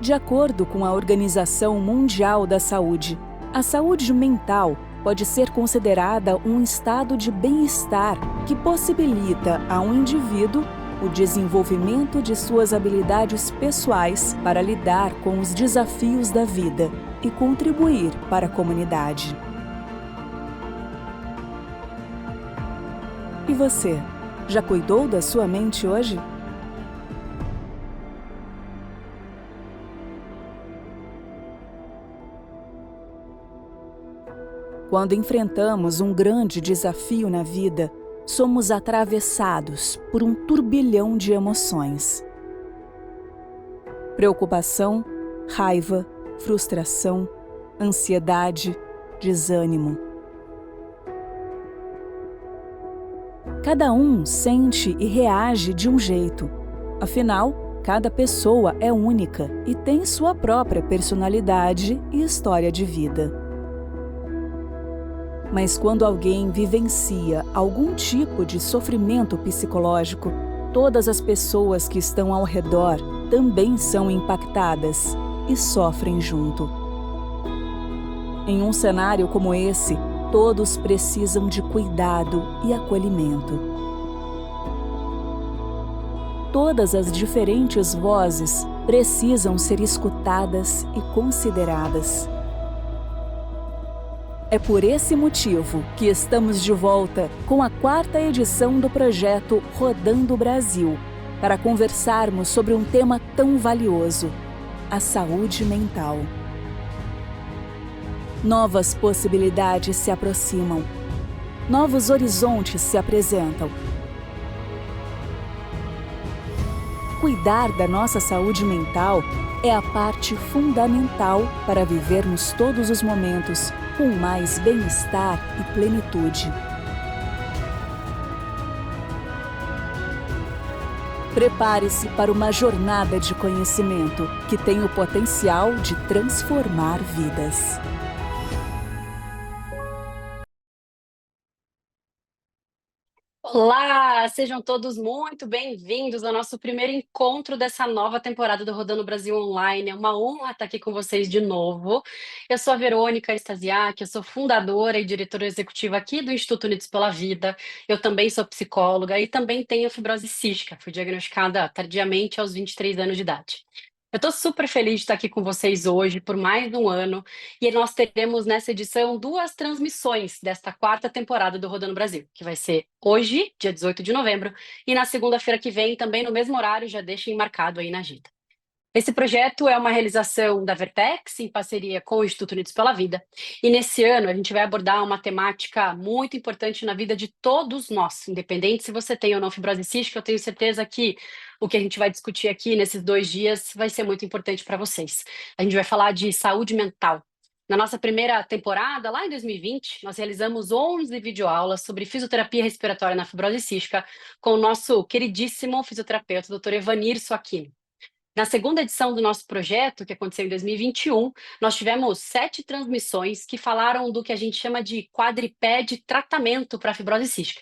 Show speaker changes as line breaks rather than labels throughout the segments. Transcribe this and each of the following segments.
De acordo com a Organização Mundial da Saúde, a saúde mental pode ser considerada um estado de bem-estar que possibilita a um indivíduo o desenvolvimento de suas habilidades pessoais para lidar com os desafios da vida e contribuir para a comunidade. E você, já cuidou da sua mente hoje? Quando enfrentamos um grande desafio na vida, somos atravessados por um turbilhão de emoções. Preocupação, raiva, frustração, ansiedade, desânimo. Cada um sente e reage de um jeito. Afinal, cada pessoa é única e tem sua própria personalidade e história de vida. Mas quando alguém vivencia algum tipo de sofrimento psicológico, todas as pessoas que estão ao redor também são impactadas e sofrem junto. Em um cenário como esse, todos precisam de cuidado e acolhimento. Todas as diferentes vozes precisam ser escutadas e consideradas. É por esse motivo que estamos de volta com a 4ª edição do projeto Rodando o Brasil, para conversarmos sobre um tema tão valioso: a saúde mental. Novas possibilidades se aproximam. Novos horizontes se apresentam. Cuidar da nossa saúde mental é a parte fundamental para vivermos todos os momentos com mais bem-estar e plenitude. Prepare-se para uma jornada de conhecimento que tem o potencial de transformar vidas.
Olá, sejam todos muito bem-vindos ao nosso primeiro encontro dessa nova temporada do Rodando Brasil Online. É uma honra estar aqui com vocês de novo. Eu sou a Verônica Stasiak, eu sou fundadora e diretora executiva aqui do Instituto Unidos pela Vida. Eu também sou psicóloga e também tenho fibrose cística. Fui diagnosticada tardiamente aos 23 anos de idade. Eu estou super feliz de estar aqui com vocês hoje por mais um ano e nós teremos nessa edição 2 transmissões desta 4ª temporada do Rodando Brasil, que vai ser hoje, dia 18 de novembro, e na segunda-feira que vem, também no mesmo horário, já deixem marcado aí na agenda. Esse projeto é uma realização da Vertex, em parceria com o Instituto Unidos pela Vida, e nesse ano a gente vai abordar uma temática muito importante na vida de todos nós, independente se você tem ou não fibrose cística. Eu tenho certeza que o que a gente vai discutir aqui nesses 2 dias vai ser muito importante para vocês. A gente vai falar de saúde mental. Na nossa primeira temporada, lá em 2020, nós realizamos 11 videoaulas sobre fisioterapia respiratória na fibrose cística com o nosso queridíssimo fisioterapeuta, Dr. Evanir Soaquino. Na segunda edição do nosso projeto, que aconteceu em 2021, nós tivemos 7 transmissões que falaram do que a gente chama de quadripé de tratamento para a fibrose cística,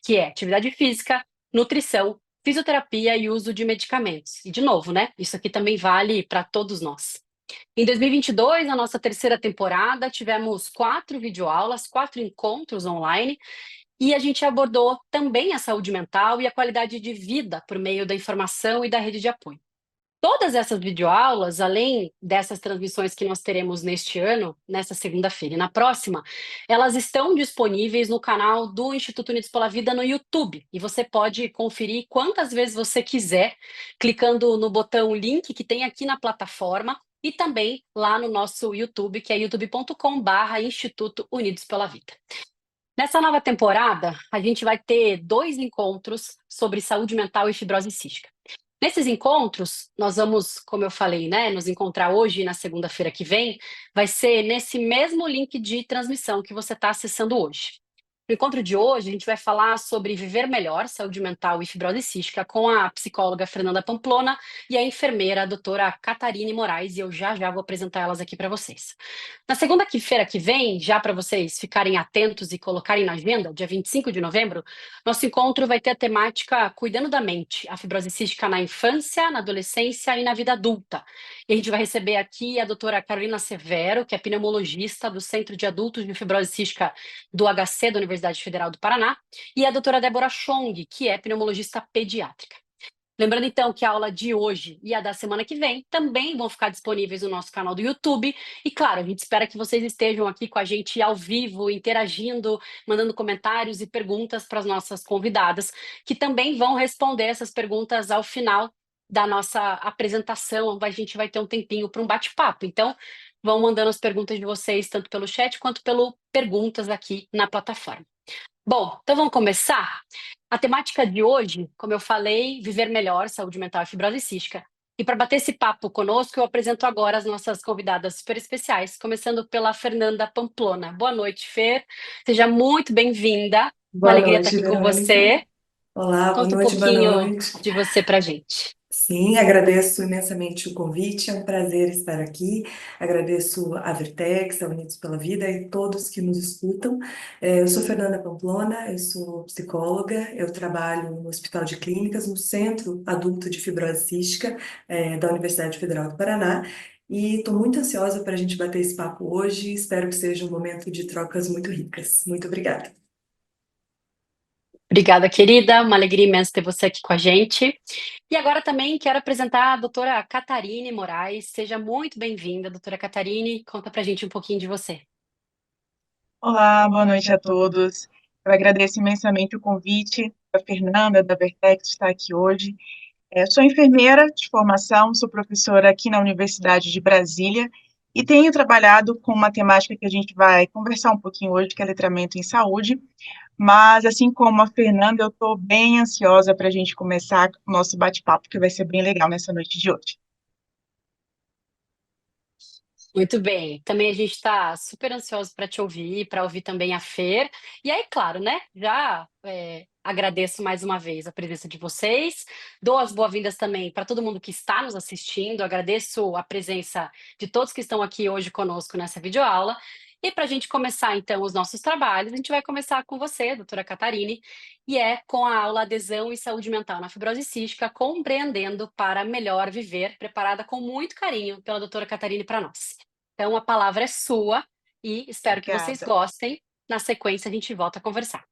que é atividade física, nutrição, fisioterapia e uso de medicamentos. E, de novo, né? Isso aqui também vale para todos nós. Em 2022, na nossa terceira temporada, tivemos 4 videoaulas, 4 encontros online, e a gente abordou também a saúde mental e a qualidade de vida por meio da informação e da rede de apoio. Todas essas videoaulas, além dessas transmissões que nós teremos neste ano, nessa segunda-feira e na próxima, elas estão disponíveis no canal do Instituto Unidos pela Vida no YouTube. E você pode conferir quantas vezes você quiser, clicando no botão link que tem aqui na plataforma e também lá no nosso YouTube, que é youtube.com/Instituto Unidos pela Vida. Nessa nova temporada, a gente vai ter 2 encontros sobre saúde mental e fibrose cística. Nesses encontros, nós vamos, como eu falei, né, nos encontrar hoje e na segunda-feira que vem, vai ser nesse mesmo link de transmissão que você está acessando hoje. No encontro de hoje, a gente vai falar sobre viver melhor, saúde mental e fibrose cística com a psicóloga Fernanda Pamplona e a enfermeira a doutora Catarine Moraes, e eu já já vou apresentar elas aqui para vocês. Na segunda-feira que vem, já para vocês ficarem atentos e colocarem na agenda, dia 25 de novembro, nosso encontro vai ter a temática Cuidando da Mente, a fibrose cística na infância, na adolescência e na vida adulta. E a gente vai receber aqui a doutora Carolina Severo, que é pneumologista do Centro de Adultos de Fibrose Cística do HC, da Universidade Federal do Paraná, e a doutora Débora Chong, que é pneumologista pediátrica. Lembrando, então, que a aula de hoje e a da semana que vem também vão ficar disponíveis no nosso canal do YouTube. E, claro, a gente espera que vocês estejam aqui com a gente ao vivo, interagindo, mandando comentários e perguntas para as nossas convidadas, que também vão responder essas perguntas ao final da nossa apresentação. A gente vai ter um tempinho para um bate-papo. Então, vão mandando as perguntas de vocês, tanto pelo chat quanto pelo perguntas aqui na plataforma. Bom, então vamos começar? A temática de hoje, como eu falei, viver melhor, saúde mental e fibrose cística. E para bater esse papo conosco, eu apresento agora as nossas convidadas super especiais, começando pela Fernanda Pamplona. Boa noite, Fer. Seja muito bem-vinda. Uma
Boa
alegria estar
noite,
aqui com
Verônica.
você.
Olá, boa
Conta um
noite, boa
pouquinho
noite.
de você para a gente.
Sim, agradeço imensamente o convite, é um prazer estar aqui. Agradeço a Vertex, a Unidos pela Vida e todos que nos escutam. Eu sou Fernanda Pamplona, eu sou psicóloga, eu trabalho no Hospital de Clínicas, no Centro Adulto de Fibrose Cística, da Universidade Federal do Paraná. E estou muito ansiosa para a gente bater esse papo hoje. Espero que seja um momento de trocas muito ricas. Muito obrigada.
Obrigada, querida. Uma alegria imensa ter você aqui com a gente. E agora também quero apresentar a doutora Catarine Moraes. Seja muito bem-vinda, doutora Catarine. Conta pra gente um pouquinho de você.
Olá, boa noite a todos. Eu agradeço imensamente o convite da Fernanda, da Vertex, de estar aqui hoje. Sou enfermeira de formação, sou professora aqui na Universidade de Brasília e tenho trabalhado com uma temática que a gente vai conversar um pouquinho hoje, que é letramento em saúde. Mas, assim como a Fernanda, eu estou bem ansiosa para a gente começar o nosso bate-papo, que vai ser bem legal nessa noite de hoje.
Muito bem. Também a gente está super ansioso para te ouvir, para ouvir também a Fer. E aí, claro, né? Já agradeço mais uma vez a presença de vocês. Dou as boas-vindas também para todo mundo que está nos assistindo. Agradeço a presença de todos que estão aqui hoje conosco nessa videoaula. E para a gente começar, então, os nossos trabalhos, a gente vai começar com você, doutora Catarine, e é com a aula Adesão e Saúde Mental na Fibrose Cística, compreendendo para melhor viver, preparada com muito carinho pela doutora Catarine para nós. Então, a palavra é sua e espero que vocês
Obrigada.
gostem. Na sequência, a gente volta a conversar.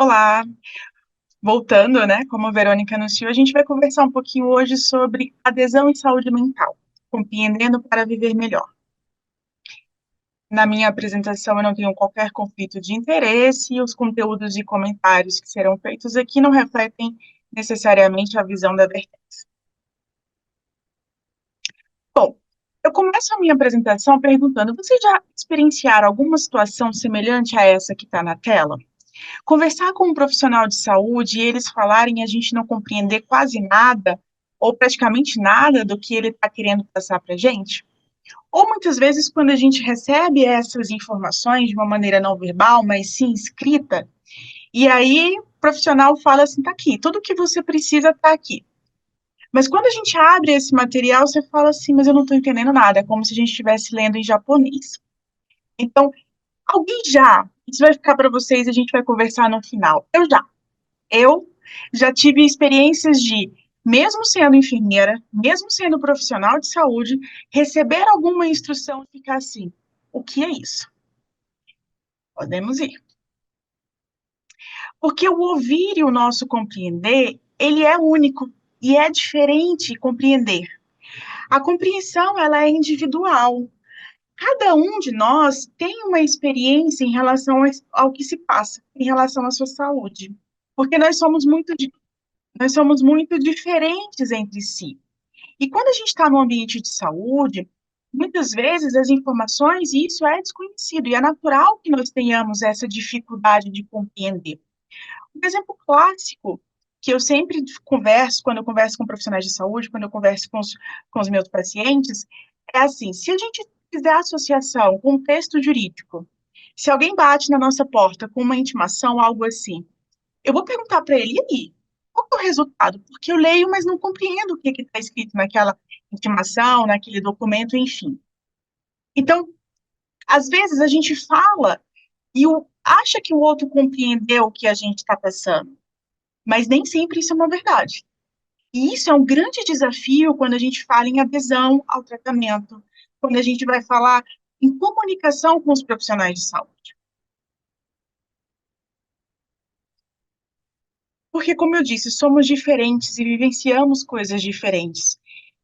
Olá, voltando, né? Como a Verônica anunciou, a gente vai conversar um pouquinho hoje sobre adesão e saúde mental, compreendendo para viver melhor. Na minha apresentação, eu não tenho qualquer conflito de interesse e os conteúdos e comentários que serão feitos aqui não refletem necessariamente a visão da Vertex. Bom, eu começo a minha apresentação perguntando: vocês já experienciaram alguma situação semelhante a essa que está na tela? Conversar com um profissional de saúde e eles falarem e a gente não compreender quase nada, ou praticamente nada do que ele está querendo passar para a gente? Ou muitas vezes, quando a gente recebe essas informações de uma maneira não verbal, mas sim escrita, e aí o profissional fala assim: tá aqui, tudo que você precisa está aqui. Mas quando a gente abre esse material, você fala assim: mas eu não estou entendendo nada, é como se a gente estivesse lendo em japonês. Então, alguém já, isso vai ficar para vocês, a gente vai conversar no final. Eu já tive experiências de, mesmo sendo enfermeira, mesmo sendo profissional de saúde, receber alguma instrução e ficar assim: o que é isso? Podemos ir. Porque o ouvir e o nosso compreender, ele é único e é diferente compreender. A compreensão, ela é individual. Cada um de nós tem uma experiência em relação ao que se passa, em relação à sua saúde. Porque nós somos muito diferentes entre si. E quando a gente está no ambiente de saúde, muitas vezes as informações, isso é desconhecido, e é natural que nós tenhamos essa dificuldade de compreender. Um exemplo clássico que eu sempre converso, quando eu converso com profissionais de saúde, quando eu converso com os meus pacientes, é assim, se a gente fizer associação com o texto jurídico, se alguém bate na nossa porta com uma intimação, algo assim, eu vou perguntar para ele, e aí? Qual que é o resultado? Porque eu leio, mas não compreendo o que está escrito naquela intimação, naquele documento, enfim. Então, às vezes a gente fala e acha que o outro compreendeu o que a gente está passando, mas nem sempre isso é uma verdade. E isso é um grande desafio quando a gente fala em adesão ao tratamento, quando a gente vai falar em comunicação com os profissionais de saúde. Porque, como eu disse, somos diferentes e vivenciamos coisas diferentes.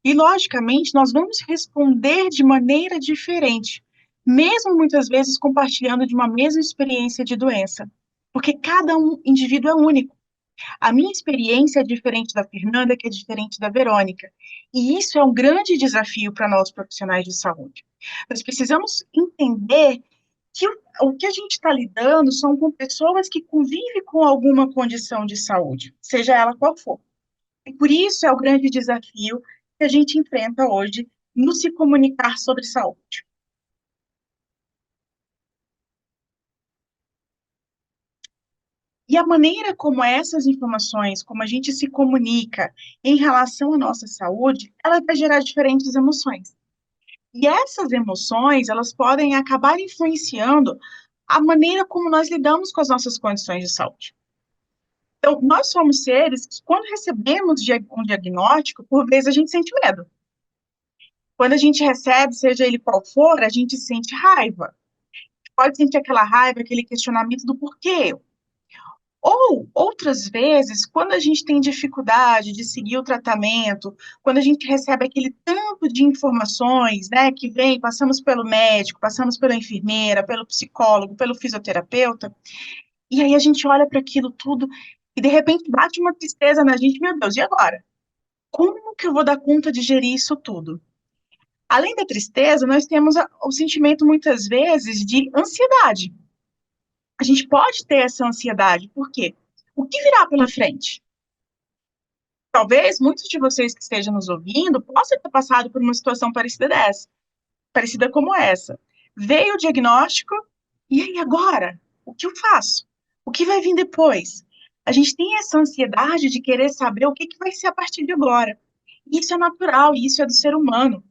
E, logicamente, nós vamos responder de maneira diferente, mesmo muitas vezes compartilhando de uma mesma experiência de doença. Porque cada indivíduo é único. A minha experiência é diferente da Fernanda, que é diferente da Verônica. E isso é um grande desafio para nós profissionais de saúde. Nós precisamos entender que o que a gente está lidando são com pessoas que convivem com alguma condição de saúde, seja ela qual for. E por isso é o grande desafio que a gente enfrenta hoje no se comunicar sobre saúde. E a maneira como essas informações, como a gente se comunica em relação à nossa saúde, ela vai gerar diferentes emoções. E essas emoções, elas podem acabar influenciando a maneira como nós lidamos com as nossas condições de saúde. Então, nós somos seres que, quando recebemos um diagnóstico, por vezes a gente sente medo. Quando a gente recebe, seja ele qual for, a gente sente raiva. Pode sentir aquela raiva, aquele questionamento do porquê. Ou, outras vezes, quando a gente tem dificuldade de seguir o tratamento, quando a gente recebe aquele tanto de informações, né, que vem, passamos pelo médico, passamos pela enfermeira, pelo psicólogo, pelo fisioterapeuta, e aí a gente olha para aquilo tudo e de repente bate uma tristeza na gente, meu Deus, e agora? Como que eu vou dar conta de gerir isso tudo? Além da tristeza, nós temos o sentimento muitas vezes de ansiedade. A gente pode ter essa ansiedade, por quê? O que virá pela frente? Talvez muitos de vocês que estejam nos ouvindo possam ter passado por uma situação parecida como essa. Veio o diagnóstico, e aí agora? O que eu faço? O que vai vir depois? A gente tem essa ansiedade de querer saber o que vai ser a partir de agora. Isso é natural, isso é do ser humano.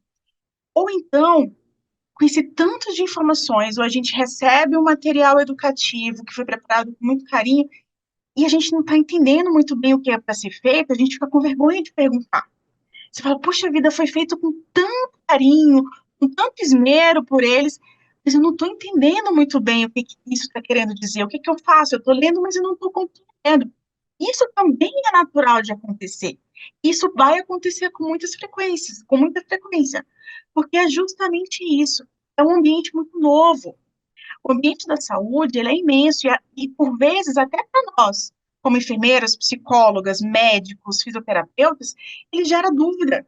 Ou então, com esse tanto de informações, ou a gente recebe um material educativo que foi preparado com muito carinho, e a gente não está entendendo muito bem o que é para ser feito, a gente fica com vergonha de perguntar. Você fala, puxa vida, foi feito com tanto carinho, com tanto esmero por eles, mas eu não estou entendendo muito bem o que isso está querendo dizer, o que eu faço? Eu estou lendo, mas eu não estou compreendendo. Isso também é natural de acontecer. Isso vai acontecer com muita frequência, porque é justamente isso. É um ambiente muito novo. O ambiente da saúde, ele é imenso e por vezes, até para nós, como enfermeiras, psicólogas, médicos, fisioterapeutas, ele gera dúvida.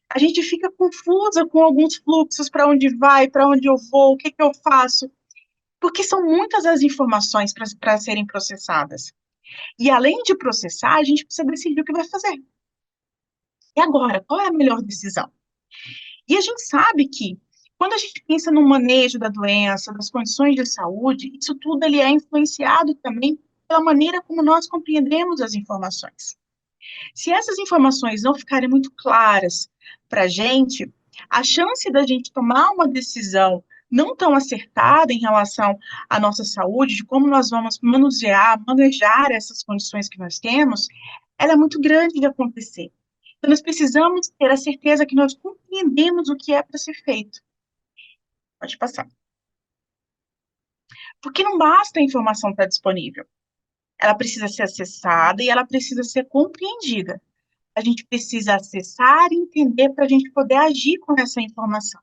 A gente fica confusa com alguns fluxos, para onde vai, para onde eu vou, o que eu faço, porque são muitas as informações para serem processadas. E além de processar, a gente precisa decidir o que vai fazer. E agora, qual é a melhor decisão? E a gente sabe que, quando a gente pensa no manejo da doença, das condições de saúde, isso tudo ele é influenciado também pela maneira como nós compreendemos as informações. Se essas informações não ficarem muito claras para a chance da gente tomar uma decisão não tão acertada em relação à nossa saúde, de como nós vamos manejar essas condições que nós temos, ela é muito grande de acontecer. Então, nós precisamos ter a certeza que nós compreendemos o que é para ser feito. Pode passar. Porque não basta a informação estar disponível. Ela precisa ser acessada e ela precisa ser compreendida. A gente precisa acessar e entender para a gente poder agir com essa informação.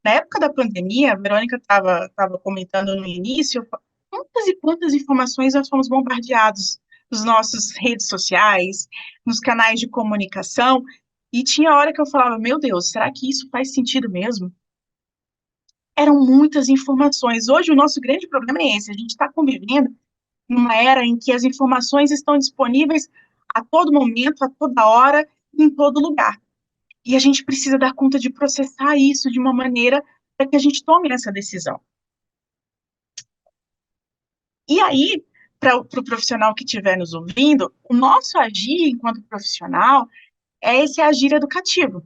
Na época da pandemia, a Verônica estava comentando no início, quantas e quantas informações nós fomos bombardeados nos nossos redes sociais, nos canais de comunicação, e tinha hora que eu falava, meu Deus, será que isso faz sentido mesmo? Eram muitas informações. Hoje o nosso grande problema é esse, a gente está convivendo numa era em que as informações estão disponíveis a todo momento, a toda hora, em todo lugar. E a gente precisa dar conta de processar isso de uma maneira para que a gente tome essa decisão. E aí, para o profissional que estiver nos ouvindo, o nosso agir enquanto profissional é esse agir educativo.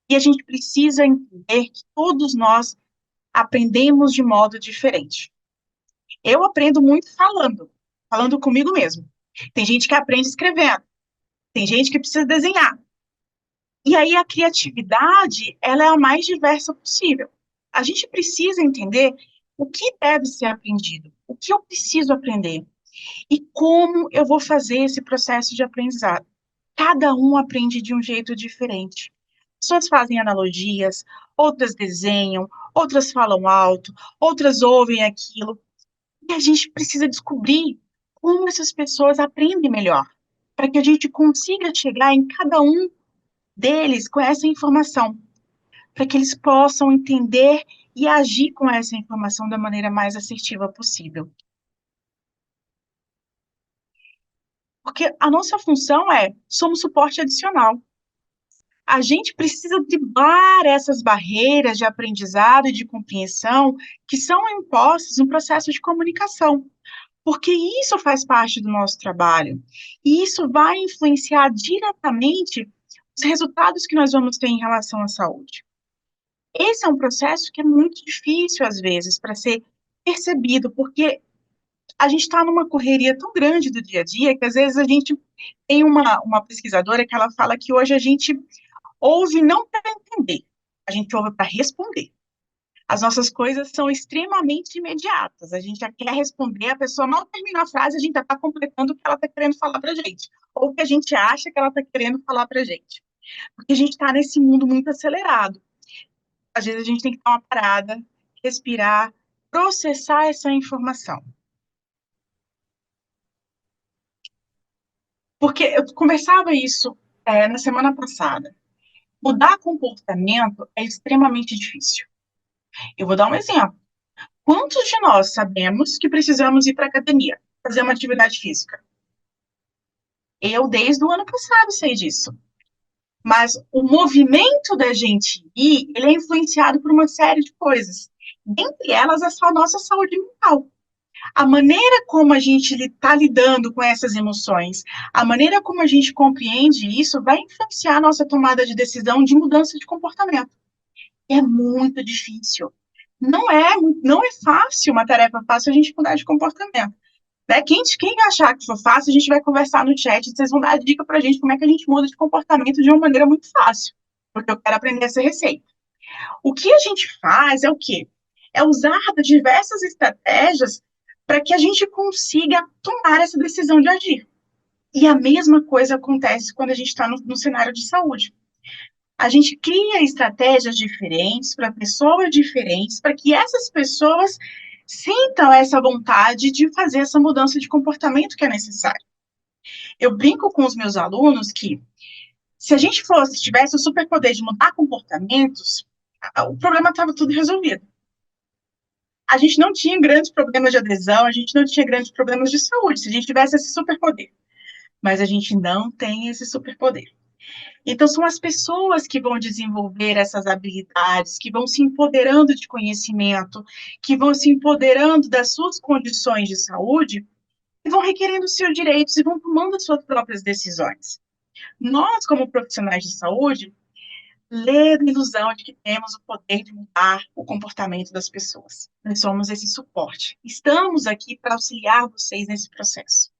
E a gente precisa entender que todos nós aprendemos de modo diferente. Eu aprendo muito falando comigo mesmo. Tem gente que aprende escrevendo, tem gente que precisa desenhar. E aí a criatividade, ela é a mais diversa possível. A gente precisa entender o que deve ser aprendido, o que eu preciso aprender e como eu vou fazer esse processo de aprendizado. Cada um aprende de um jeito diferente. Pessoas fazem analogias, outras desenham, outras falam alto, outras ouvem aquilo. E a gente precisa descobrir como essas pessoas aprendem melhor, para que a gente consiga chegar em cada um deles com essa informação, para que eles possam entender e agir com essa informação da maneira mais assertiva possível. Porque a nossa função somos suporte adicional. A gente precisa driblar essas barreiras de aprendizado e de compreensão que são impostas no processo de comunicação, porque isso faz parte do nosso trabalho, e isso vai influenciar diretamente os resultados que nós vamos ter em relação à saúde. Esse é um processo que é muito difícil, às vezes, para ser percebido, porque a gente está numa correria tão grande do dia a dia que, às vezes, a gente tem uma pesquisadora que ela fala que hoje a gente ouve não para entender, a gente ouve para responder. As nossas coisas são extremamente imediatas. A gente já quer responder, a pessoa mal termina a frase, a gente já está completando o que ela está querendo falar para a gente, ou o que a gente acha que ela está querendo falar para a gente. Porque a gente está nesse mundo muito acelerado. Às vezes a gente tem que dar uma parada, respirar, processar essa informação. Porque eu conversava isso na semana passada. Mudar comportamento é extremamente difícil. Eu vou dar um exemplo. Quantos de nós sabemos que precisamos ir para a academia, fazer uma atividade física? Eu, desde o ano passado, sei disso. Mas o movimento da gente ir, ele é influenciado por uma série de coisas. Dentre elas, a nossa saúde mental. A maneira como a gente está lidando com essas emoções, a maneira como a gente compreende isso, vai influenciar a nossa tomada de decisão de mudança de comportamento. É muito difícil. Não é fácil, uma tarefa fácil a gente mudar de comportamento. Né? Quem achar que for fácil, a gente vai conversar no chat, vocês vão dar dica pra gente como é que a gente muda de comportamento de uma maneira muito fácil, porque eu quero aprender essa receita. O que a gente faz é o quê? É usar diversas estratégias para que a gente consiga tomar essa decisão de agir. E a mesma coisa acontece quando a gente está no cenário de saúde. A gente cria estratégias diferentes para pessoas diferentes, para que essas pessoas sintam essa vontade de fazer essa mudança de comportamento que é necessária. Eu brinco com os meus alunos que, se a gente tivesse o superpoder de mudar comportamentos, o problema estava tudo resolvido. A gente não tinha grandes problemas de adesão, a gente não tinha grandes problemas de saúde, se a gente tivesse esse superpoder. Mas a gente não tem esse superpoder. Então, são as pessoas que vão desenvolver essas habilidades, que vão se empoderando de conhecimento, que vão se empoderando das suas condições de saúde, e vão requerendo os seus direitos e vão tomando as suas próprias decisões. Nós, como profissionais de saúde, lê a ilusão de que temos o poder de mudar o comportamento das pessoas. Nós somos esse suporte. Estamos aqui para auxiliar vocês nesse processo.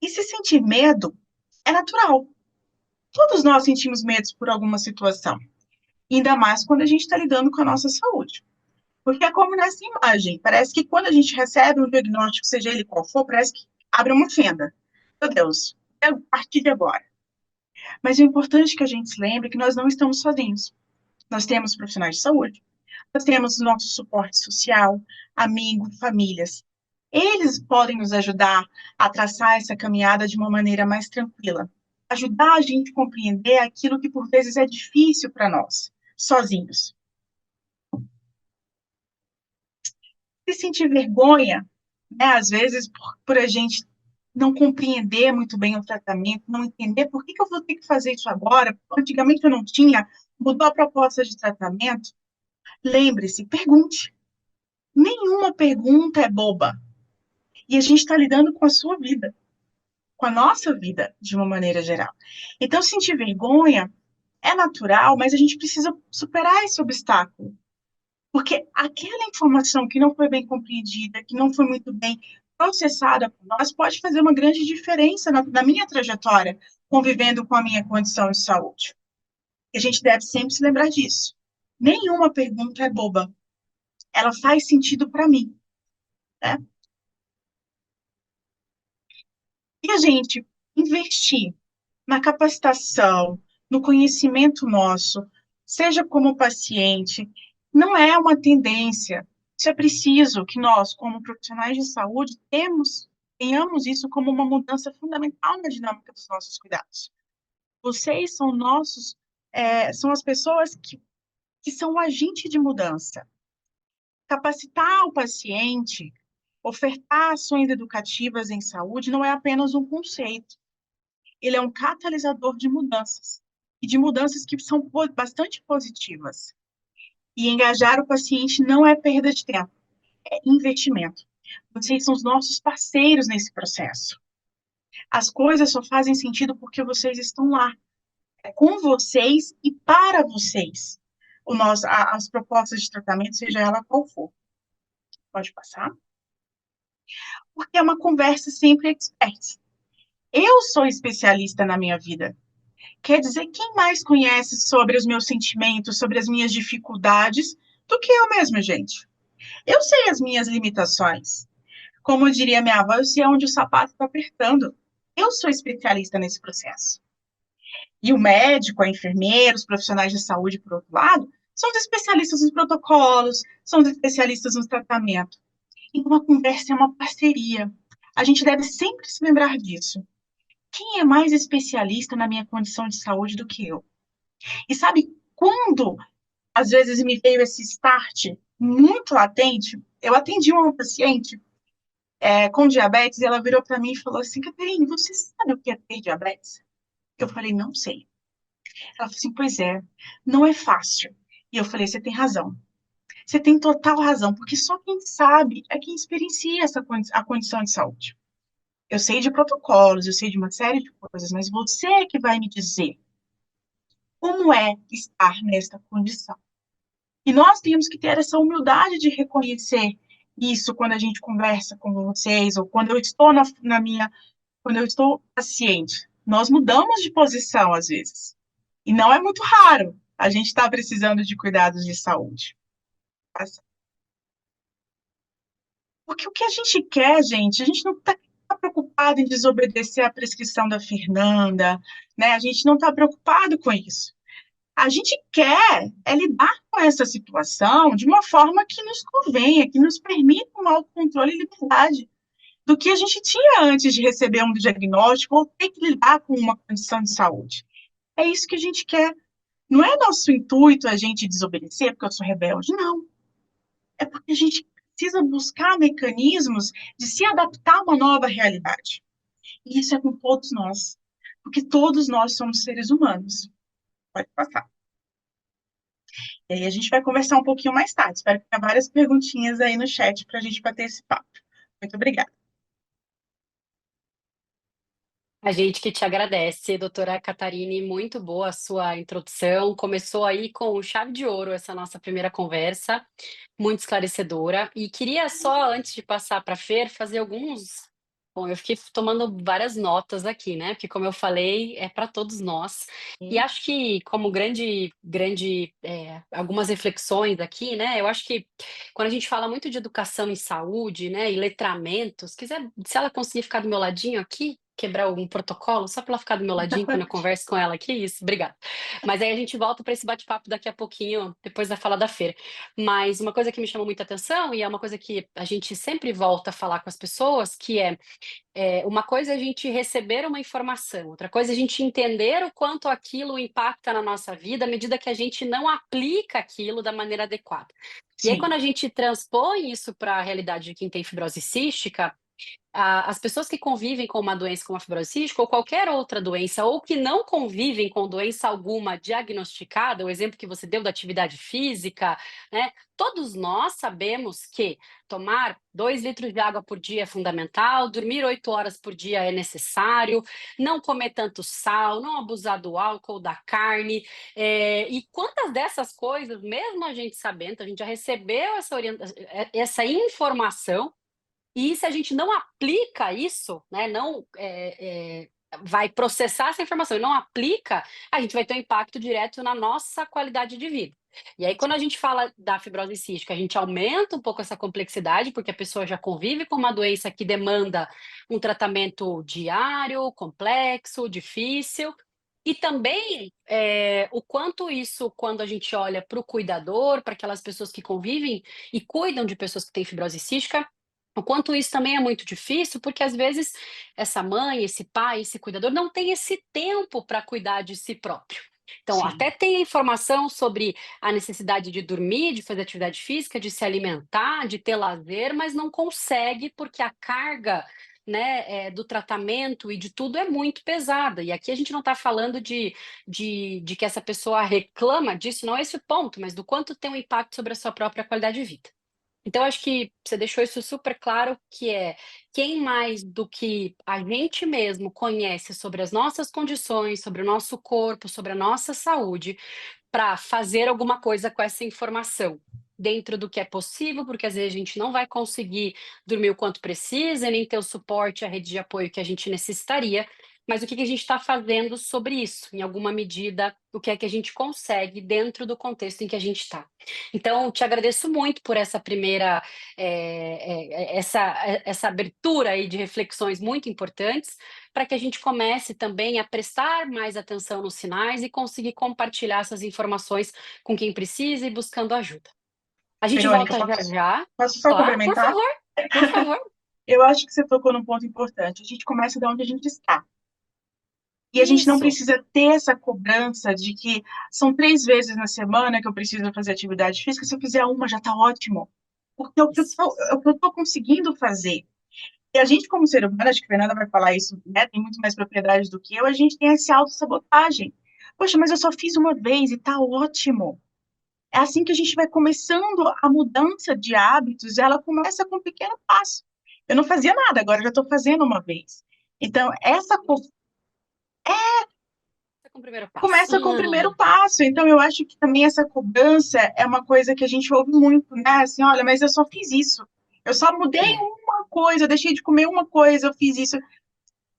E se sentir medo é natural. Todos nós sentimos medo por alguma situação. Ainda mais quando a gente está lidando com a nossa saúde. Porque é como nessa imagem. Parece que quando a gente recebe um diagnóstico, seja ele qual for, parece que abre uma fenda. Meu Deus, é a partir de agora. Mas o importante é que a gente se lembre que nós não estamos sozinhos. Nós temos profissionais de saúde, nós temos o nosso suporte social, amigos, famílias. Eles podem nos ajudar a traçar essa caminhada de uma maneira mais tranquila. Ajudar a gente a compreender aquilo que por vezes é difícil para nós, sozinhos. Se sentir vergonha, né, às vezes, por a gente não compreender muito bem o tratamento, não entender por que eu vou ter que fazer isso agora, antigamente eu não tinha, mudou a proposta de tratamento. Lembre-se, pergunte. Nenhuma pergunta é boba. E a gente está lidando com a sua vida, com a nossa vida, de uma maneira geral. Então, sentir vergonha é natural, mas a gente precisa superar esse obstáculo. Porque aquela informação que não foi bem compreendida, que não foi muito bem processada por nós, pode fazer uma grande diferença na minha trajetória, convivendo com a minha condição de saúde. E a gente deve sempre se lembrar disso. Nenhuma pergunta é boba. Ela faz sentido para mim, né? E a gente investir na capacitação, no conhecimento nosso, seja como paciente, não é uma tendência. Isso é preciso que nós, como profissionais de saúde, tenhamos isso como uma mudança fundamental na dinâmica dos nossos cuidados. Vocês são são as pessoas que são o agente de mudança. Capacitar o paciente, ofertar ações educativas em saúde não é apenas um conceito. Ele é um catalisador de mudanças, e de mudanças que são bastante positivas. E engajar o paciente não é perda de tempo, é investimento. Vocês são os nossos parceiros nesse processo. As coisas só fazem sentido porque vocês estão lá. É com vocês e para vocês. As propostas de tratamento, seja ela qual for. Pode passar? Porque é uma conversa sempre expert. Eu sou especialista na minha vida. Quer dizer, quem mais conhece sobre os meus sentimentos, sobre as minhas dificuldades, do que eu mesma, gente? Eu sei as minhas limitações. Como diria minha avó, eu sei onde o sapato está apertando. Eu sou especialista nesse processo. E o médico, a enfermeira, os profissionais de saúde, por outro lado, são os especialistas nos protocolos, são os especialistas no tratamento. Então, a conversa é uma parceria. A gente deve sempre se lembrar disso. Quem é mais especialista na minha condição de saúde do que eu? E sabe quando, às vezes, me veio esse start muito latente? Eu atendi uma paciente com diabetes e ela virou para mim e falou assim: Caterine, você sabe o que é ter diabetes? Eu falei: não sei. Ela falou assim: pois é, não é fácil. E eu falei: você tem razão. Você tem total razão, porque só quem sabe é quem experiencia a condição de saúde. Eu sei de protocolos, eu sei de uma série de coisas, mas você é que vai me dizer como é estar nesta condição. E nós temos que ter essa humildade de reconhecer isso quando a gente conversa com vocês, ou quando eu estou quando eu estou paciente. Nós mudamos de posição às vezes. E não é muito raro a gente estar precisando de cuidados de saúde. Porque o que a gente quer, gente, a gente não está preocupado em desobedecer a prescrição da Fernanda, né? A gente não está preocupado com isso. A gente quer lidar com essa situação de uma forma que nos convenha, que nos permita um autocontrole e liberdade do que a gente tinha antes de receber um diagnóstico ou ter que lidar com uma condição de saúde. É isso que a gente quer. Não é nosso intuito a gente desobedecer porque eu sou rebelde, não. É porque a gente precisa buscar mecanismos de se adaptar a uma nova realidade. E isso é com todos nós, porque todos nós somos seres humanos. Pode passar. E aí a gente vai conversar um pouquinho mais tarde. Espero que tenha várias perguntinhas aí no chat para a gente bater esse papo. Muito obrigada.
A gente que te agradece, doutora Catarine, muito boa a sua introdução. Começou aí com chave de ouro essa nossa primeira conversa, muito esclarecedora. E queria só, antes de passar para a Fer, fazer alguns. Bom, eu fiquei tomando várias notas aqui, né? Porque, como eu falei, é para todos nós. E acho que, como algumas reflexões aqui, né? Eu acho que quando a gente fala muito de educação em saúde, né, e letramentos, se ela conseguir ficar do meu ladinho aqui, quebrar algum protocolo, só para ela ficar do meu ladinho quando eu converso com ela aqui, isso, obrigada. Mas aí a gente volta para esse bate-papo daqui a pouquinho, depois da fala da feira. Mas uma coisa que me chamou muita atenção, e é uma coisa que a gente sempre volta a falar com as pessoas, que uma coisa é a gente receber uma informação, outra coisa é a gente entender o quanto aquilo impacta na nossa vida à medida que a gente não aplica aquilo da maneira adequada. E aí, quando
Sim,
a gente transpõe isso para a realidade de quem tem fibrose cística, as pessoas que convivem com uma doença como a fibrose cística ou qualquer outra doença, ou que não convivem com doença alguma diagnosticada, o exemplo que você deu da atividade física, né? Todos nós sabemos que tomar 2 litros de água por dia é fundamental, dormir 8 horas por dia é necessário, não comer tanto sal, não abusar do álcool, da carne. E quantas dessas coisas, mesmo a gente sabendo, a gente já recebeu essa informação, e se a gente não aplica isso, né, não vai processar essa informação e não aplica, a gente vai ter um impacto direto na nossa qualidade de vida. E aí, quando a gente fala da fibrose cística, a gente aumenta um pouco essa complexidade, porque a pessoa já convive com uma doença que demanda um tratamento diário, complexo, difícil. E também o quanto isso, quando a gente olha para o cuidador, para aquelas pessoas que convivem e cuidam de pessoas que têm fibrose cística, o quanto isso também é muito difícil, porque às vezes essa mãe, esse pai, esse cuidador não tem esse tempo para cuidar de si próprio. Então,
sim.
até tem a informação sobre a necessidade de dormir, de fazer atividade física, de se alimentar, de ter lazer, mas não consegue porque a carga, né, do tratamento e de tudo é muito pesada. E aqui a gente não está falando de que essa pessoa reclama disso, não é esse o ponto, mas do quanto tem um impacto sobre a sua própria qualidade de vida. Então, acho que você deixou isso super claro, que quem mais do que a gente mesmo conhece sobre as nossas condições, sobre o nosso corpo, sobre a nossa saúde, para fazer alguma coisa com essa informação, dentro do que é possível, porque às vezes a gente não vai conseguir dormir o quanto precisa, nem ter o suporte, a rede de apoio que a gente necessitaria, mas o que que a gente está fazendo sobre isso? Em alguma medida, o que é que a gente consegue dentro do contexto em que a gente está. Então, te agradeço muito por essa primeira, essa abertura aí de reflexões muito importantes, para que a gente comece também a prestar mais atenção nos sinais e conseguir compartilhar essas informações com quem precisa e buscando ajuda. A gente
Verônica,
volta já já.
posso só
Claro, por
complementar?
favor, por favor.
Eu acho que você tocou num ponto importante. A gente começa de onde a gente está. E a gente não
Isso.
precisa ter essa cobrança de que são 3 vezes na semana que eu preciso fazer atividade física. Se eu fizer uma, já está ótimo. Porque
Isso.
é o que eu estou conseguindo fazer. E a gente, como ser humano, acho que a Fernanda vai falar isso, né? Tem muito mais propriedade do que eu, a gente tem essa autossabotagem. Poxa, mas eu só fiz uma vez e tá ótimo. É assim que a gente vai começando a mudança de hábitos, ela começa com um pequeno passo. Eu não fazia nada, agora eu já estou fazendo uma vez. Então,
Com o primeiro passo.
começa com o primeiro passo. Então, eu acho que também essa cobrança é uma coisa que a gente ouve muito, né? Assim, olha, mas eu só fiz isso. Eu só mudei uma coisa, eu deixei de comer uma coisa, eu fiz isso.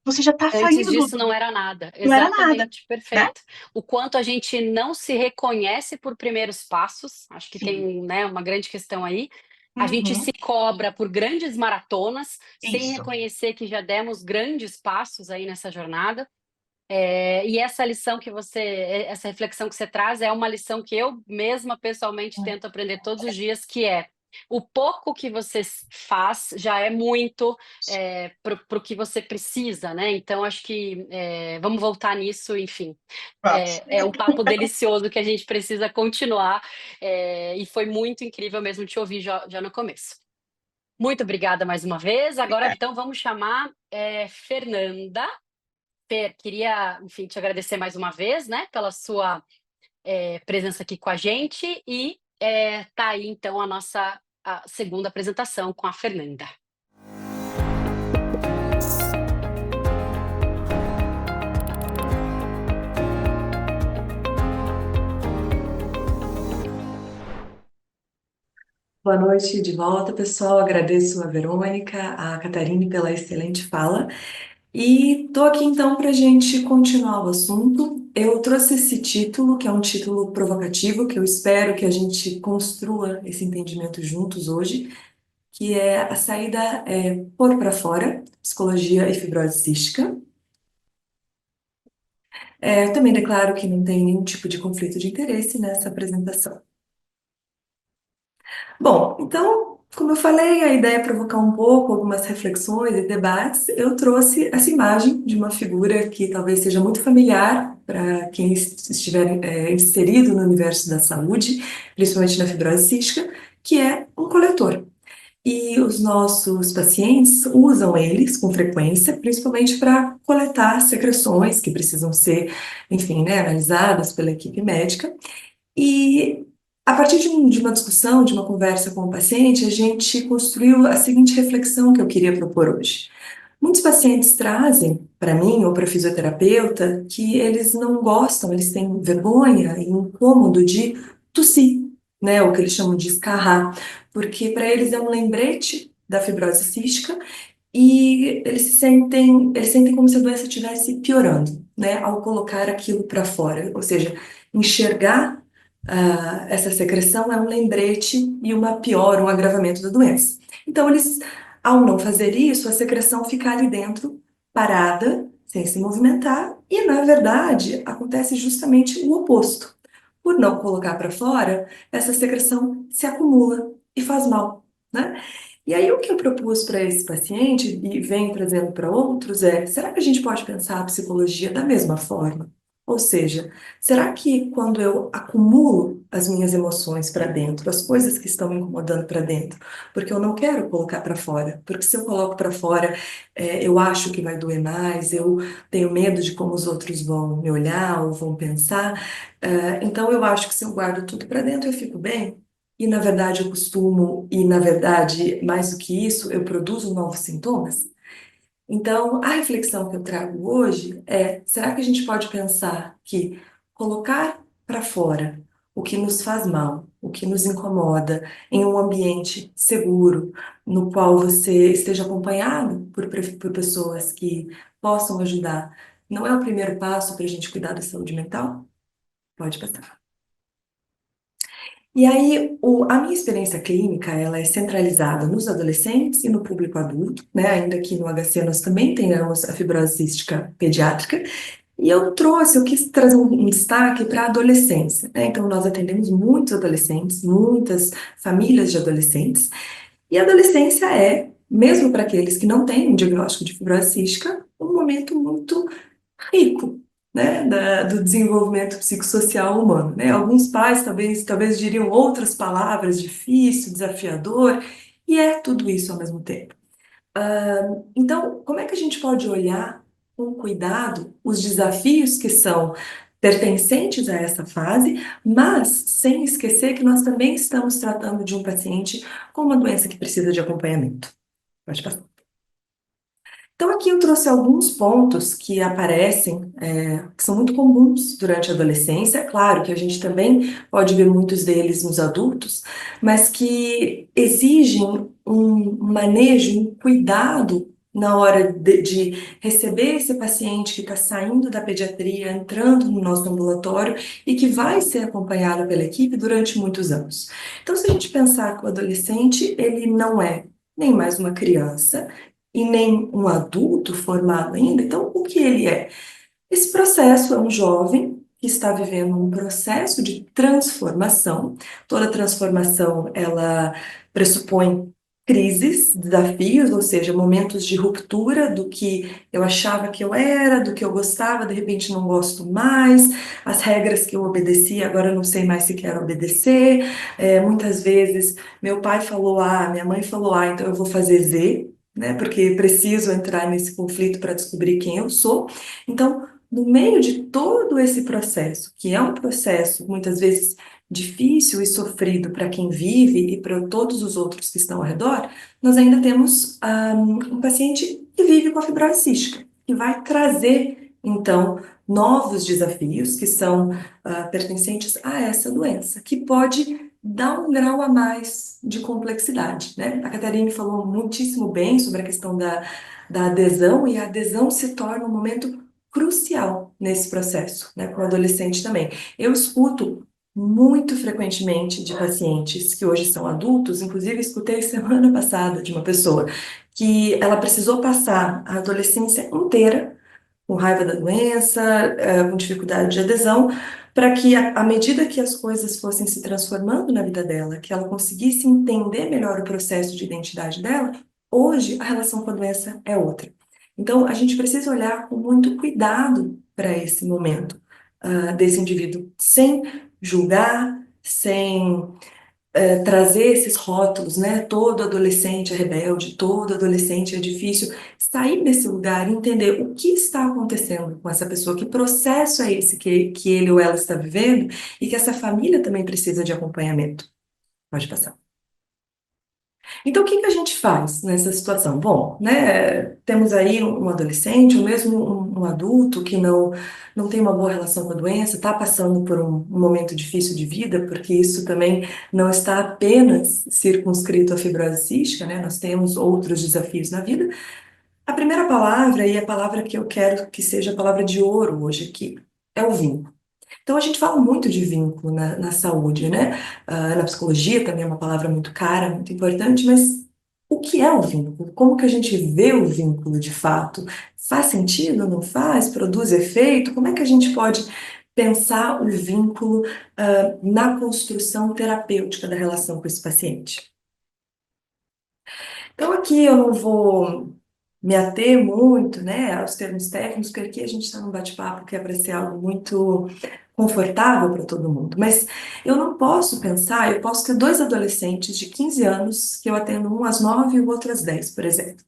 Você já está
Antes
saindo
disso não era nada.
não era nada,
Exatamente,
né?
perfeito. O quanto a gente não se reconhece por primeiros passos, acho que
Sim.
tem, né, uma grande questão aí. A gente
Uhum.
se cobra por grandes maratonas, sem
Isso.
reconhecer que já demos grandes passos aí nessa jornada. E essa lição que essa reflexão que você traz é uma lição que eu mesma pessoalmente tento aprender todos os dias, que é o pouco que você faz já é muito para o que você precisa, né? Então acho que vamos voltar nisso, enfim.
Vamos.
É um papo delicioso que a gente precisa continuar, e foi muito incrível mesmo te ouvir já no começo. Muito obrigada mais uma vez. Agora então vamos chamar Fernanda. Fer, queria, enfim, te agradecer mais uma vez, né, pela sua presença aqui com a gente e tá aí então a segunda apresentação com a Fernanda.
Boa noite de volta, pessoal. Agradeço a Verônica, a Catarine pela excelente fala. E tô aqui então para a gente continuar o assunto. Eu trouxe esse título, que é um título provocativo, que eu espero que a gente construa esse entendimento juntos hoje, que é a saída pôr para fora, psicologia e fibrose cística. Eu também declaro que não tem nenhum tipo de conflito de interesse nessa apresentação. Bom, então, como eu falei, a ideia é provocar um pouco algumas reflexões e debates. Eu trouxe essa imagem de uma figura que talvez seja muito familiar para quem estiver inserido no universo da saúde, principalmente na fibrose cística, que é um coletor. E os nossos pacientes usam eles com frequência, principalmente para coletar secreções que precisam ser, enfim, né, analisadas pela equipe médica. E a partir de uma discussão, de uma conversa com o paciente, a gente construiu a seguinte reflexão que eu queria propor hoje. Muitos pacientes trazem para mim ou para o fisioterapeuta que eles não gostam, eles têm vergonha e incômodo de tossir, né, o que eles chamam de escarrar, porque para eles é um lembrete da fibrose cística e eles sentem como se a doença estivesse piorando, né, ao colocar aquilo para fora, ou seja, enxergar essa secreção é um lembrete e uma piora, um agravamento da doença. Então, eles, ao não fazer isso, a secreção fica ali dentro, parada, sem se movimentar, e, na verdade, acontece justamente o oposto. Por não colocar para fora, essa secreção se acumula e faz mal, né? E aí, o que eu propus para esse paciente, e venho trazendo para outros, será que a gente pode pensar a psicologia da mesma forma? Ou seja, será que quando eu acumulo as minhas emoções para dentro, as coisas que estão me incomodando para dentro, porque eu não quero colocar para fora, porque se eu coloco para fora, eu acho que vai doer mais, eu tenho medo de como os outros vão me olhar ou vão pensar, então eu acho que se eu guardo tudo para dentro, eu fico bem. E na verdade eu costumo, e na verdade, mais do que isso, eu produzo novos sintomas. Então, a reflexão que eu trago hoje será que a gente pode pensar que colocar para fora o que nos faz mal, o que nos incomoda, em um ambiente seguro, no qual você esteja acompanhado por pessoas que possam ajudar, não é o primeiro passo para a gente cuidar da saúde mental? Pode passar. E aí, a minha experiência clínica, ela é centralizada nos adolescentes e no público adulto, né? Ainda que no HC nós também tenhamos a fibrose cística pediátrica. E eu quis trazer um destaque para a adolescência, né? Então, nós atendemos muitos adolescentes, muitas famílias de adolescentes. E a adolescência mesmo para aqueles que não têm um diagnóstico de fibrose cística, um momento muito rico, né, do desenvolvimento psicossocial humano, né? Alguns pais talvez diriam outras palavras, difícil, desafiador, e é tudo isso ao mesmo tempo. Então, como é que a gente pode olhar com cuidado os desafios que são pertencentes a essa fase, mas sem esquecer que nós também estamos tratando de um paciente com uma doença que precisa de acompanhamento? Pode passar. Então, aqui eu trouxe alguns pontos que aparecem, que são muito comuns durante a adolescência. É claro que a gente também pode ver muitos deles nos adultos, mas que exigem um manejo, um cuidado na hora de receber esse paciente que está saindo da pediatria, entrando no nosso ambulatório e que vai ser acompanhado pela equipe durante muitos anos. Então, se a gente pensar que o adolescente, ele não é nem mais uma criança, e nem um adulto formado ainda, então o que ele é? Esse processo é um jovem que está vivendo um processo de transformação. Toda transformação, ela pressupõe crises, desafios, ou seja, momentos de ruptura do que eu achava que eu era, do que eu gostava, de repente não gosto mais, as regras que eu obedecia, agora eu não sei mais se quero obedecer. Muitas vezes meu pai falou A, minha mãe falou A, então eu vou fazer Z, né, porque preciso entrar nesse conflito para descobrir quem eu sou. Então, no meio de todo esse processo, que é um processo muitas vezes difícil e sofrido para quem vive e para todos os outros que estão ao redor, nós ainda temos um paciente que vive com a fibrose cística, que vai trazer, então, novos desafios que são pertencentes a essa doença, que pode dar um grau a mais de complexidade, né? A Catarine falou muitíssimo bem sobre a questão da adesão, e a adesão se torna um momento crucial nesse processo, né, com o adolescente também. Eu escuto muito frequentemente de pacientes que hoje são adultos, inclusive escutei semana passada de uma pessoa que ela precisou passar a adolescência inteira com raiva da doença, com dificuldade de adesão, para que, à medida que as coisas fossem se transformando na vida dela, que ela conseguisse entender melhor o processo de identidade dela, hoje a relação com a doença é outra. Então, a gente precisa olhar com muito cuidado para esse momento, desse indivíduo, sem julgar, sem trazer esses rótulos, né? Todo adolescente é rebelde, todo adolescente é difícil. Sair desse lugar e entender o que está acontecendo com essa pessoa, que processo é esse que ele ou ela está vivendo e que essa família também precisa de acompanhamento. Pode passar. Então, o que que a gente faz nessa situação? Bom, né, temos aí um adolescente, ou mesmo um adulto que não tem uma boa relação com a doença, está passando por um momento difícil de vida, porque isso também não está apenas circunscrito à fibrose cística, né? Nós temos outros desafios na vida. A primeira palavra, e a palavra que eu quero que seja a palavra de ouro hoje aqui, é o vínculo. Então, a gente fala muito de vínculo na saúde, né? Na psicologia também é uma palavra muito cara, muito importante, mas o que é o vínculo? Como que a gente vê o vínculo de fato? Faz sentido, não faz? Produz efeito? Como é que a gente pode pensar o vínculo, na construção terapêutica da relação com esse paciente? Então, aqui eu não vou me ater muito, né, aos termos técnicos, porque aqui a gente está num bate-papo que é para ser algo muito confortável para todo mundo. Mas eu não posso pensar, eu posso ter dois adolescentes de 15 anos, que eu atendo um às 9 e o outro às 10, por exemplo.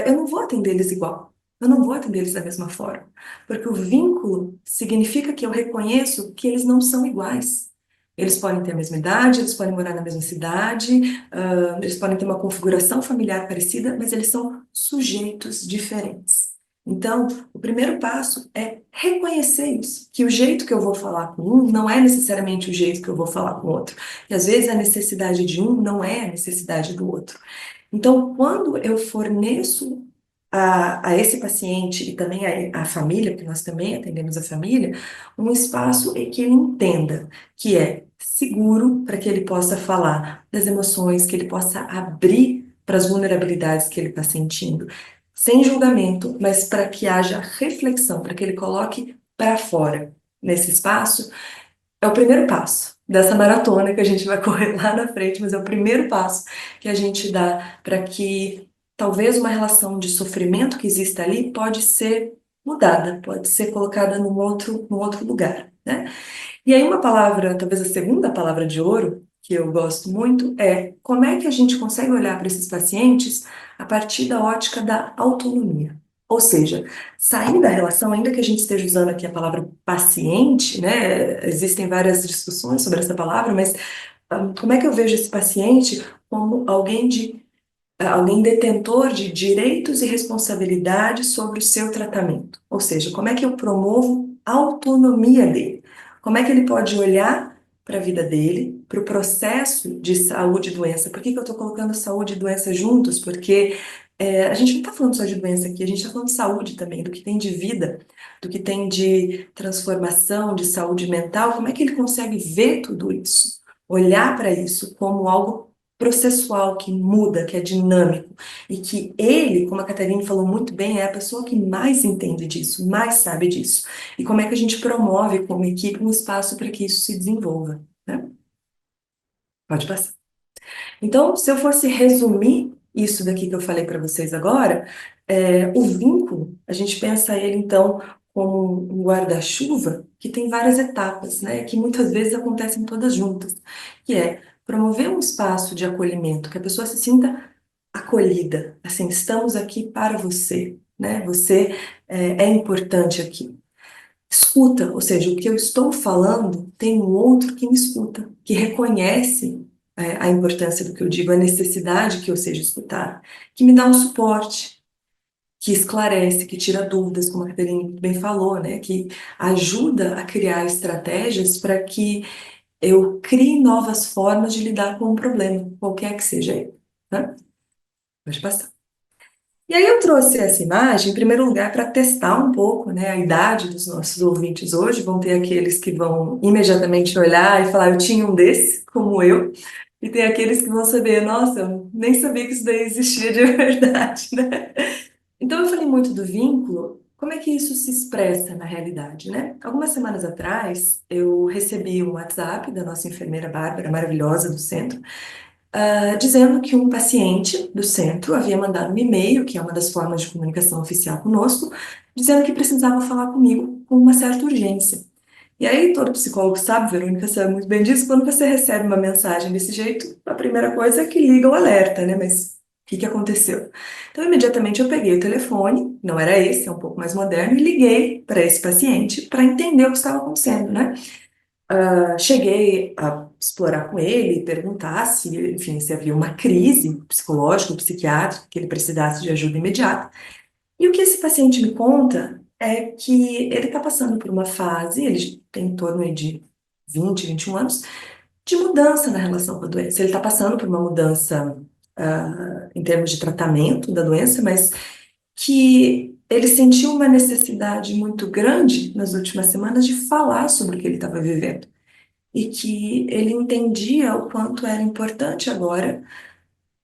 Eu não vou atender eles igual. Eu não vou atender eles da mesma forma. Porque o vínculo significa que eu reconheço que eles não são iguais. Eles podem ter a mesma idade, eles podem morar na mesma cidade, eles podem ter uma configuração familiar parecida, mas eles são sujeitos diferentes. Então, o primeiro passo é reconhecer isso, que o jeito que eu vou falar com um não é necessariamente o jeito que eu vou falar com o outro. E às vezes a necessidade de um não é a necessidade do outro. Então, quando eu forneço a esse paciente e também a família, porque nós também atendemos a família, um espaço em que ele entenda que é seguro para que ele possa falar das emoções, que ele possa abrir para as vulnerabilidades que ele está sentindo, sem julgamento, mas para que haja reflexão, para que ele coloque para fora nesse espaço, é o primeiro passo dessa maratona que a gente vai correr lá na frente, mas é o primeiro passo que a gente dá para que talvez uma relação de sofrimento que exista ali pode ser mudada, pode ser colocada num outro lugar, né? E aí uma palavra, talvez a segunda palavra de ouro, que eu gosto muito, é como é que a gente consegue olhar para esses pacientes a partir da ótica da autonomia. Ou seja, sair da relação, ainda que a gente esteja usando aqui a palavra paciente, né? Existem várias discussões sobre essa palavra, mas como é que eu vejo esse paciente como alguém detentor de direitos e responsabilidades sobre o seu tratamento? Ou seja, como é que eu promovo a autonomia dele? Como é que ele pode olhar para a vida dele, para o processo de saúde e doença? Por que que eu estou colocando saúde e doença juntos? Porque a gente não está falando só de doença aqui, a gente está falando de saúde também, do que tem de vida, do que tem de transformação, de saúde mental. Como é que ele consegue ver tudo isso? Olhar para isso como algo processual, que muda, que é dinâmico, e que ele, como a Catarina falou muito bem, é a pessoa que mais entende disso, mais sabe disso. E como é que a gente promove como equipe um espaço para que isso se desenvolva, né? Pode passar. Então, se eu fosse resumir isso daqui que eu falei para vocês agora, o vínculo, a gente pensa ele então como um guarda-chuva que tem várias etapas, né, que muitas vezes acontecem todas juntas, que é promover um espaço de acolhimento, que a pessoa se sinta acolhida, assim, estamos aqui para você, né, você é importante aqui. Escuta, ou seja, o que eu estou falando tem um outro que me escuta, que reconhece a importância do que eu digo, a necessidade que eu seja escutada, que me dá um suporte, que esclarece, que tira dúvidas, como a Caterine bem falou, né, que ajuda a criar estratégias para que eu crie novas formas de lidar com um problema, qualquer que seja ele, né? Pode passar. E aí eu trouxe essa imagem, em primeiro lugar, para testar um pouco, né, a idade dos nossos ouvintes hoje. Vão ter aqueles que vão imediatamente olhar e falar, eu tinha um desse, como eu. E tem aqueles que vão saber, nossa, eu nem sabia que isso daí existia de verdade, né? Então eu falei muito do vínculo. como é que isso se expressa na realidade, né? Algumas semanas atrás, eu recebi um WhatsApp da nossa enfermeira Bárbara, maravilhosa do centro, dizendo que um paciente do centro havia mandado um e-mail, que é uma das formas de comunicação oficial conosco, dizendo que precisava falar comigo com uma certa urgência. E aí, todo psicólogo sabe, Verônica sabe muito bem disso, quando você recebe uma mensagem desse jeito, a primeira coisa é que liga o alerta, né? Mas o que que aconteceu? Então, imediatamente eu peguei o telefone, não era esse, é um pouco mais moderno, e liguei para esse paciente para entender o que estava acontecendo, né? Cheguei a explorar com ele, perguntar se, enfim, se havia uma crise psicológica ou psiquiátrica, que ele precisasse de ajuda imediata. E o que esse paciente me conta é que ele está passando por uma fase, ele tem em torno aí de 20, 21 anos, de mudança na relação com a doença. Ele está passando por uma mudança, em termos de tratamento da doença, mas que ele sentiu uma necessidade muito grande nas últimas semanas de falar sobre o que ele estava vivendo. E que ele entendia o quanto era importante agora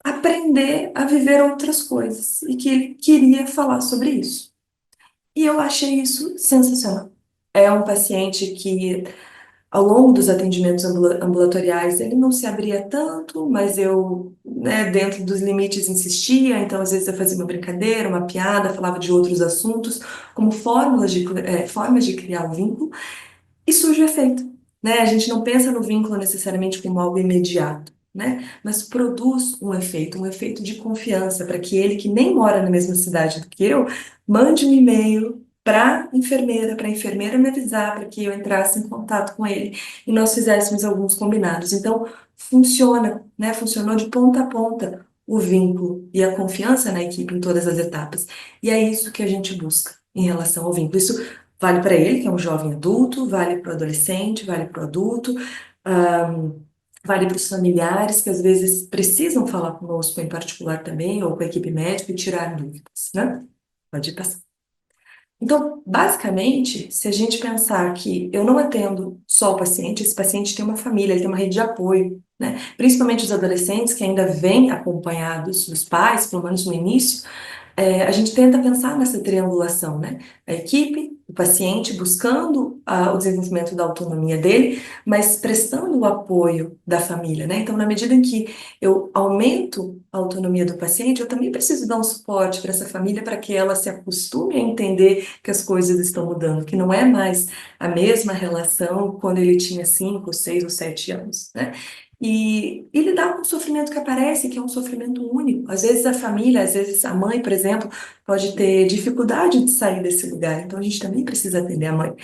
aprender a viver outras coisas e que ele queria falar sobre isso. E eu achei isso sensacional. É um paciente que, ao longo dos atendimentos ambulatoriais, ele não se abria tanto, mas eu, né, dentro dos limites, insistia. Então, às vezes, eu fazia uma brincadeira, uma piada, falava de outros assuntos, como formas de criar o vínculo, e surge o efeito, né? A gente não pensa no vínculo necessariamente como algo imediato, né? Mas produz um efeito de confiança, para que ele, que nem mora na mesma cidade do que eu, mande um e-mail para a enfermeira me avisar, para que eu entrasse em contato com ele e nós fizéssemos alguns combinados. Então, funciona, né? Funcionou de ponta a ponta o vínculo e a confiança na equipe em todas as etapas. E é isso que a gente busca em relação ao vínculo. Isso vale para ele, que é um jovem adulto, vale para o adolescente, vale para o adulto, vale para os familiares, que às vezes precisam falar conosco em particular também, ou com a equipe médica e tirar dúvidas, né? Pode passar. Então, basicamente, se a gente pensar que eu não atendo só o paciente, esse paciente tem uma família, ele tem uma rede de apoio, né? Principalmente os adolescentes que ainda vêm acompanhados dos pais, pelo menos no início, a gente tenta pensar nessa triangulação, né? A equipe, o paciente buscando o desenvolvimento da autonomia dele, mas prestando o apoio da família, né? Então, na medida em que eu aumento a autonomia do paciente, eu também preciso dar um suporte para essa família para que ela se acostume a entender que as coisas estão mudando, que não é mais a mesma relação quando ele tinha 5, 6 ou 7 anos, né? E lidar com o sofrimento que aparece, que é um sofrimento único. Às vezes a família, às vezes a mãe, por exemplo, pode ter dificuldade de sair desse lugar. Então a gente também precisa atender a mãe.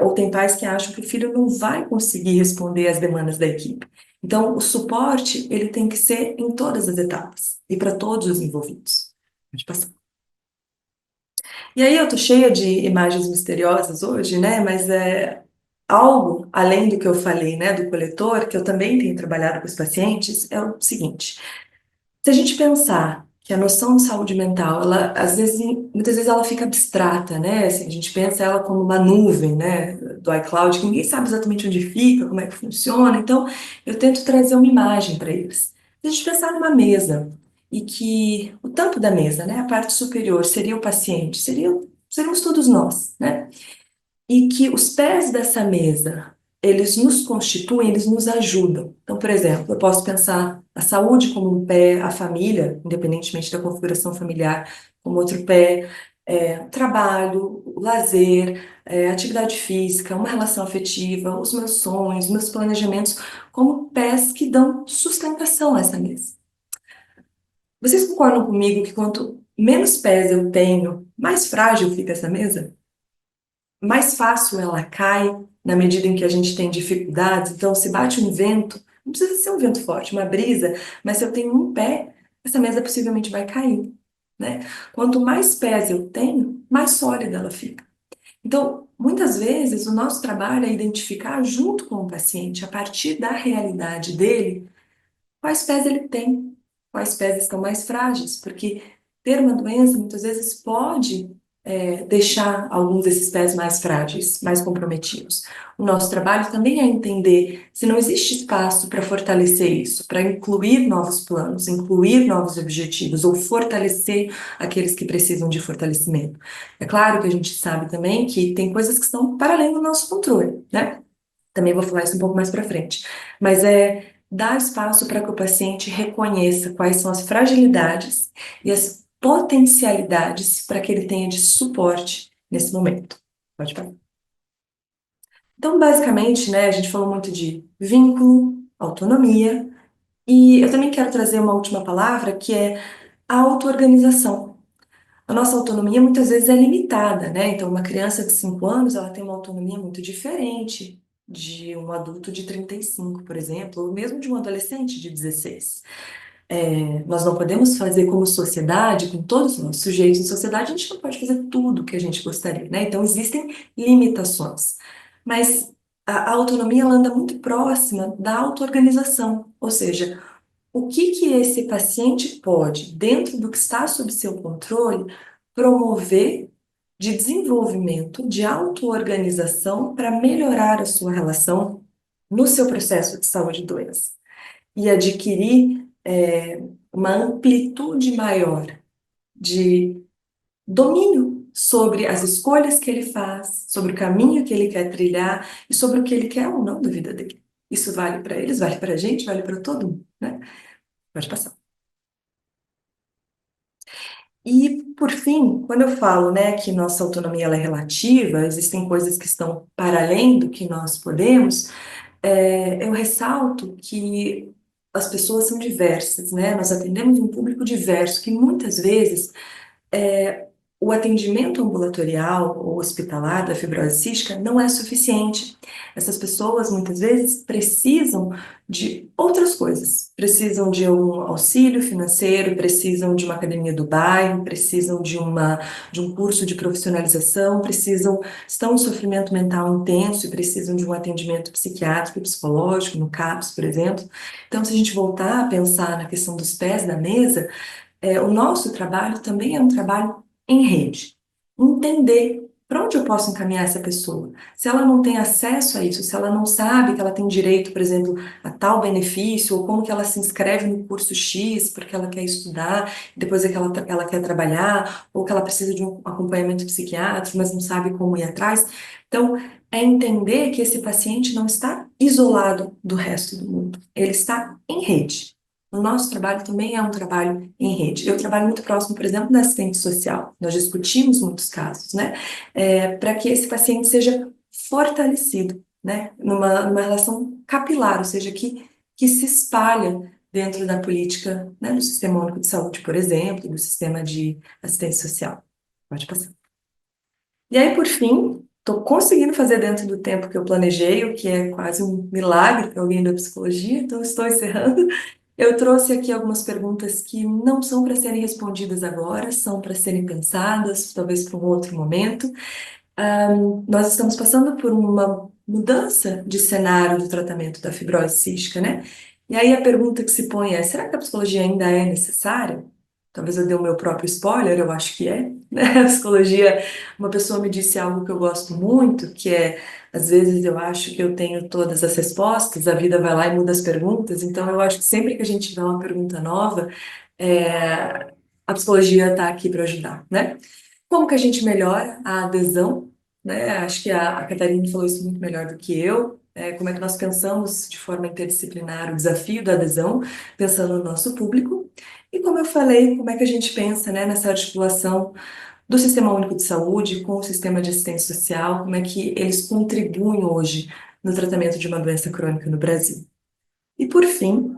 Ou tem pais que acham que o filho não vai conseguir responder às demandas da equipe. Então o suporte, ele tem que ser em todas as etapas e para todos os envolvidos. Pode passar. E aí eu tô cheia de imagens misteriosas hoje, né? Mas é algo além do que eu falei, né, do coletor, que eu também tenho trabalhado com os pacientes, é o seguinte: se a gente pensar que a noção de saúde mental, ela às vezes, muitas vezes ela fica abstrata, né? Assim, a gente pensa ela como uma nuvem, né, do iCloud, que ninguém sabe exatamente onde fica, como é que funciona. Então, eu tento trazer uma imagem para eles. Se a gente pensar numa mesa e que o tampo da mesa, né, a parte superior seria o paciente, seríamos todos nós, né? E que os pés dessa mesa, eles nos constituem, eles nos ajudam. Então, por exemplo, eu posso pensar a saúde como um pé, a família, independentemente da configuração familiar, como outro pé, trabalho, o lazer, atividade física, uma relação afetiva, os meus sonhos, meus planejamentos, como pés que dão sustentação a essa mesa. Vocês concordam comigo que quanto menos pés eu tenho, mais frágil fica essa mesa? Mais fácil ela cai na medida em que a gente tem dificuldades. Então, se bate um vento, não precisa ser um vento forte, uma brisa, mas se eu tenho um pé, essa mesa possivelmente vai cair, né? Quanto mais pés eu tenho, mais sólida ela fica. Então, muitas vezes, o nosso trabalho é identificar junto com o paciente, a partir da realidade dele, quais pés ele tem, quais pés estão mais frágeis, porque ter uma doença muitas vezes pode deixar alguns desses pés mais frágeis, mais comprometidos. O nosso trabalho também é entender se não existe espaço para fortalecer isso, para incluir novos planos, incluir novos objetivos ou fortalecer aqueles que precisam de fortalecimento. É claro que a gente sabe também que tem coisas que estão para além do nosso controle, né? Também vou falar isso um pouco mais para frente. Mas dar espaço para que o paciente reconheça quais são as fragilidades e as potencialidades para que ele tenha de suporte nesse momento. Pode falar. Então, basicamente, né, a gente falou muito de vínculo, autonomia, e eu também quero trazer uma última palavra, que é auto-organização. A nossa autonomia muitas vezes é limitada, né? Então, uma criança de 5 anos, ela tem uma autonomia muito diferente de um adulto de 35, por exemplo, ou mesmo de um adolescente de 16. Nós não podemos fazer como sociedade, com todos nós sujeitos em sociedade, a gente não pode fazer tudo o que a gente gostaria, né? Então, existem limitações. Mas a autonomia, ela anda muito próxima da auto-organização, ou seja, o que esse paciente pode, dentro do que está sob seu controle, promover de desenvolvimento, de auto-organização para melhorar a sua relação no seu processo de saúde e doença e adquirir uma amplitude maior de domínio sobre as escolhas que ele faz, sobre o caminho que ele quer trilhar e sobre o que ele quer ou não da vida dele. Isso vale para eles, vale para a gente, vale para todo mundo, né? Pode passar. E, por fim, quando eu falo, né, que nossa autonomia ela é relativa, existem coisas que estão para além do que nós podemos, eu ressalto que as pessoas são diversas, né? Nós atendemos um público diverso que muitas vezes o atendimento ambulatorial ou hospitalar da fibrose cística não é suficiente. Essas pessoas muitas vezes precisam de outras coisas, precisam de um auxílio financeiro, precisam de uma academia do bairro, precisam de um curso de profissionalização, estão em sofrimento mental intenso e precisam de um atendimento psiquiátrico e psicológico, no CAPS, por exemplo. Então, se a gente voltar a pensar na questão dos pés da mesa, o nosso trabalho também é um trabalho em rede. Entender para onde eu posso encaminhar essa pessoa. Se ela não tem acesso a isso, se ela não sabe que ela tem direito, por exemplo, a tal benefício, ou como que ela se inscreve no curso X porque ela quer estudar, depois é que ela quer trabalhar, ou que ela precisa de um acompanhamento psiquiátrico, mas não sabe como ir atrás. Então, é entender que esse paciente não está isolado do resto do mundo, ele está em rede. O nosso trabalho também é um trabalho em rede. Eu trabalho muito próximo, por exemplo, da assistente social. Nós discutimos muitos casos, né? Para que esse paciente seja fortalecido, né? Numa relação capilar, ou seja, que se espalha dentro da política, né, do Sistema Único de Saúde, por exemplo, do sistema de assistência social. Pode passar. E aí, por fim, estou conseguindo fazer dentro do tempo que eu planejei, o que é quase um milagre para alguém da psicologia, então estou encerrando. Eu trouxe aqui algumas perguntas que não são para serem respondidas agora, são para serem pensadas, talvez para um outro momento. Nós estamos passando por uma mudança de cenário do tratamento da fibrose cística, né? E aí a pergunta que se põe é: será que a psicologia ainda é necessária? Talvez eu dê o meu próprio spoiler, eu acho que é, né? A psicologia, uma pessoa me disse algo que eu gosto muito, que é, às vezes eu acho que eu tenho todas as respostas, a vida vai lá e muda as perguntas, então eu acho que sempre que a gente tiver uma pergunta nova, a psicologia está aqui para ajudar, né? Como que a gente melhora a adesão, né? Acho que a Catarina falou isso muito melhor do que eu. Como é que nós pensamos de forma interdisciplinar o desafio da adesão, pensando no nosso público. E como eu falei, como é que a gente pensa, né, nessa articulação do Sistema Único de Saúde com o sistema de assistência social, como é que eles contribuem hoje no tratamento de uma doença crônica no Brasil. E por fim,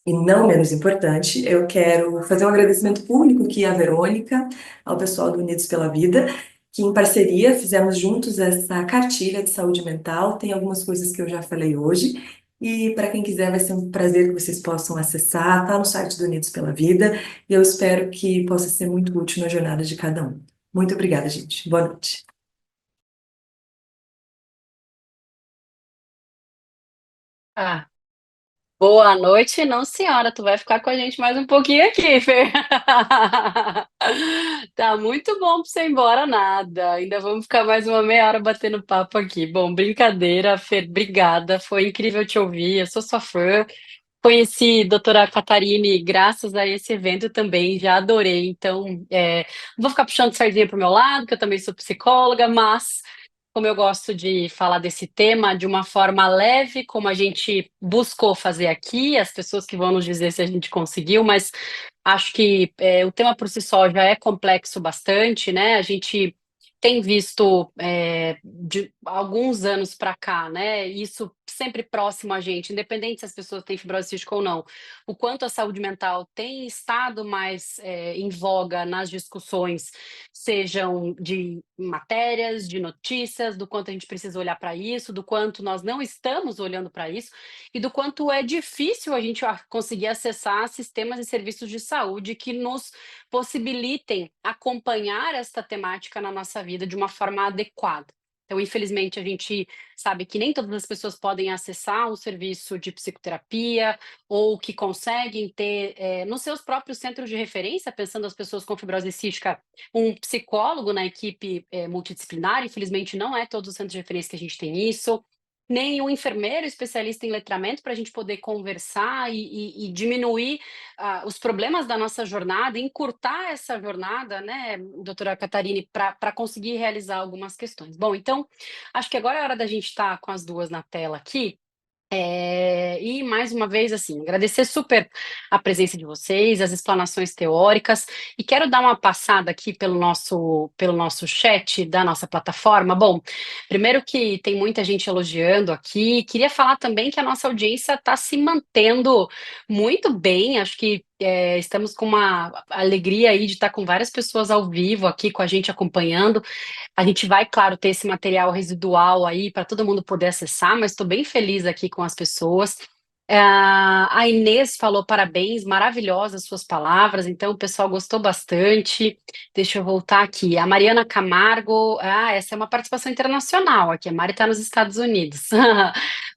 e não menos importante, eu quero fazer um agradecimento público aqui à Verônica, ao pessoal do Unidos pela Vida, que em parceria fizemos juntos essa cartilha de saúde mental. Tem algumas coisas que eu já falei hoje, e para quem quiser vai ser um prazer que vocês possam acessar, está no site do Unidos pela Vida, e eu espero que possa ser muito útil na jornada de cada um. Muito obrigada, gente. Boa noite.
Ah, Boa noite, não, senhora. Tu vai ficar com a gente mais um pouquinho aqui, Fer. Tá muito bom pra você ir embora, nada. Ainda vamos ficar mais uma meia hora batendo papo aqui. Bom, brincadeira, Fer, obrigada. Foi incrível te ouvir. Eu sou sua fã. Conheci a doutora Catarine graças a esse evento também, já adorei. Então, não vou ficar puxando sardinha para o meu lado, que eu também sou psicóloga, mas como eu gosto de falar desse tema de uma forma leve, como a gente buscou fazer aqui, as pessoas que vão nos dizer se a gente conseguiu, mas acho que o tema por si só já é complexo bastante, né? A gente tem visto de alguns anos para cá, né? Isso sempre próximo a gente, independente se as pessoas têm fibrose cística ou não, o quanto a saúde mental tem estado mais em voga nas discussões, sejam de matérias, de notícias, do quanto a gente precisa olhar para isso, do quanto nós não estamos olhando para isso e do quanto é difícil a gente conseguir acessar sistemas e serviços de saúde que nos possibilitem acompanhar esta temática na nossa vida de uma forma adequada. Então, infelizmente, a gente sabe que nem todas as pessoas podem acessar um serviço de psicoterapia ou que conseguem ter nos seus próprios centros de referência, pensando as pessoas com fibrose cística, um psicólogo na equipe multidisciplinar. Infelizmente, não é todos os centros de referência que a gente tem isso, nem um enfermeiro especialista em letramento para a gente poder conversar e diminuir os problemas da nossa jornada, encurtar essa jornada, né, doutora Catarine, para conseguir realizar algumas questões. Bom, então, acho que agora é hora da gente estar com as duas na tela aqui. E mais uma vez, assim, agradecer super a presença de vocês, as explanações teóricas, e quero dar uma passada aqui pelo nosso chat da nossa plataforma. Bom, primeiro que tem muita gente elogiando aqui, queria falar também que a nossa audiência está se mantendo muito bem, acho que estamos com uma alegria aí de estar com várias pessoas ao vivo aqui com a gente acompanhando. A gente vai, claro, ter esse material residual aí para todo mundo poder acessar, mas estou bem feliz aqui com as pessoas. A Inês falou parabéns, maravilhosas suas palavras, então o pessoal gostou bastante. Deixa eu voltar aqui. A Mariana Camargo, essa é uma participação internacional aqui, a Mari está nos Estados Unidos.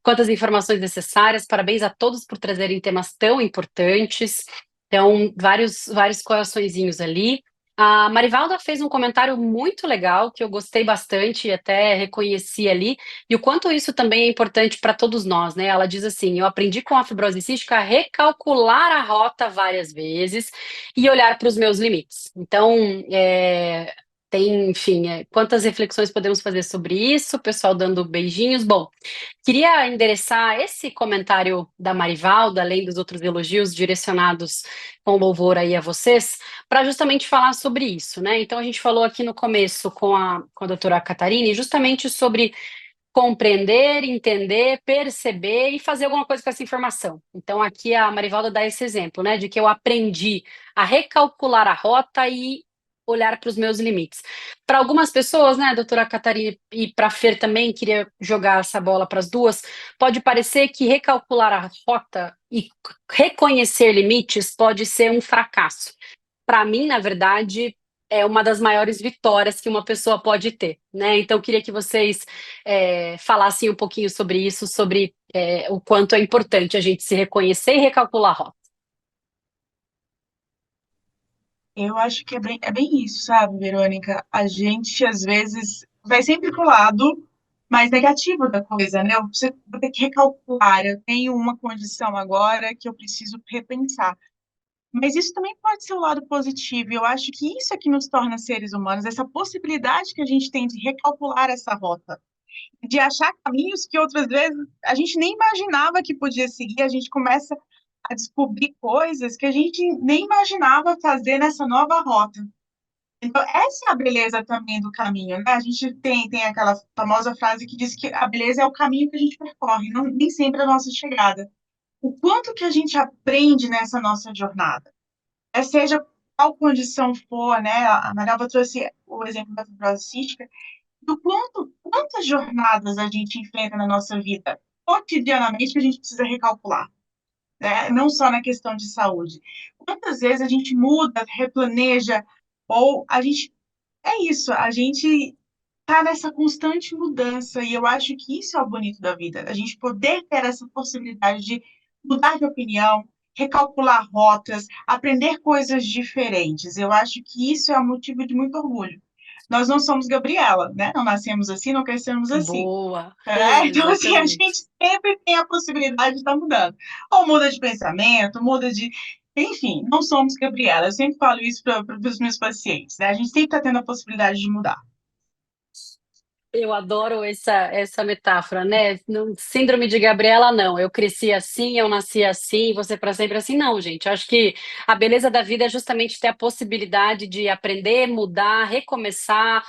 Quantas informações necessárias, parabéns a todos por trazerem temas tão importantes. Então, vários coraçõezinhos ali. A Marivalda fez um comentário muito legal, que eu gostei bastante e até reconheci ali, e o quanto isso também é importante para todos nós, né? Ela diz assim: eu aprendi com a fibrose cística a recalcular a rota várias vezes e olhar para os meus limites. Então, enfim, quantas reflexões podemos fazer sobre isso? O pessoal dando beijinhos. Bom, queria endereçar esse comentário da Marivalda, além dos outros elogios direcionados com louvor aí a vocês, para justamente falar sobre isso, né? Então, a gente falou aqui no começo com a doutora Catarine justamente sobre compreender, entender, perceber e fazer alguma coisa com essa informação. Então, aqui a Marivalda dá esse exemplo, né, de que eu aprendi a recalcular a rota e olhar para os meus limites. Para algumas pessoas, né, doutora Catarina, e para a Fer também, queria jogar essa bola para as duas, pode parecer que recalcular a rota e reconhecer limites pode ser um fracasso. Para mim, na verdade, é uma das maiores vitórias que uma pessoa pode ter, né? Então, eu queria que vocês falassem um pouquinho sobre isso, sobre o quanto é importante a gente se reconhecer e recalcular a rota.
Eu acho que é bem isso, sabe, Verônica? A gente, às vezes, vai sempre pro lado mais negativo da coisa, né? Vou ter que recalcular, eu tenho uma condição agora que eu preciso repensar. Mas isso também pode ser o lado positivo, e eu acho que isso é que nos torna seres humanos, essa possibilidade que a gente tem de recalcular essa rota, de achar caminhos que outras vezes a gente nem imaginava que podia seguir, a gente começa a descobrir coisas que a gente nem imaginava fazer nessa nova rota. Então, essa é a beleza também do caminho, né? A gente tem aquela famosa frase que diz que a beleza é o caminho que a gente percorre, não, nem sempre a nossa chegada. O quanto que a gente aprende nessa nossa jornada, seja qual condição for, né? A Manuela trouxe o exemplo da fibrose cística, do quantas jornadas a gente enfrenta na nossa vida, cotidianamente, que a gente precisa recalcular, né? Não só na questão de saúde. Quantas vezes a gente muda, replaneja, ou a gente. É isso, a gente está nessa constante mudança, e eu acho que isso é o bonito da vida, a gente poder ter essa possibilidade de mudar de opinião, recalcular rotas, aprender coisas diferentes. Eu acho que isso é um motivo de muito orgulho. Nós não somos Gabriela, né? Não nascemos assim, não crescemos assim.
Boa,
Então, assim, a gente
exatamente.
sempre tem a possibilidade de estar mudando. Ou muda de pensamento, muda de. Enfim, não somos Gabriela. Eu sempre falo isso para os meus pacientes, né? A gente sempre está tendo a possibilidade de mudar.
Eu adoro essa metáfora, né? Síndrome de Gabriela, não. Eu cresci assim, eu nasci assim, você para sempre assim. Não, gente. Eu acho que a beleza da vida é justamente ter a possibilidade de aprender, mudar, recomeçar,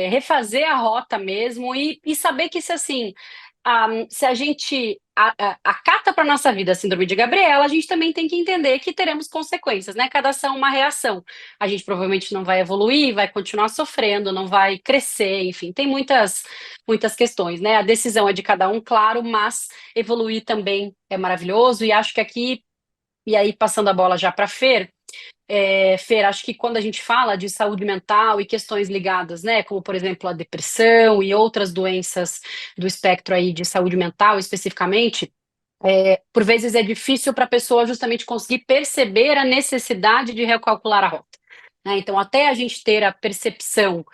refazer a rota mesmo e saber que se assim, se a gente acata para nossa vida a síndrome de Gabriela, a gente também tem que entender que teremos consequências, né? Cada ação é uma reação. A gente provavelmente não vai evoluir, vai continuar sofrendo, não vai crescer, enfim, tem muitas questões, né? A decisão é de cada um, claro, mas evoluir também é maravilhoso, e acho que aqui, e aí passando a bola já para Fer, acho que quando a gente fala de saúde mental e questões ligadas, né, como por exemplo a depressão e outras doenças do espectro aí de saúde mental especificamente, por vezes é difícil para a pessoa justamente conseguir perceber a necessidade de recalcular a rota, né? Então, até a gente ter a percepção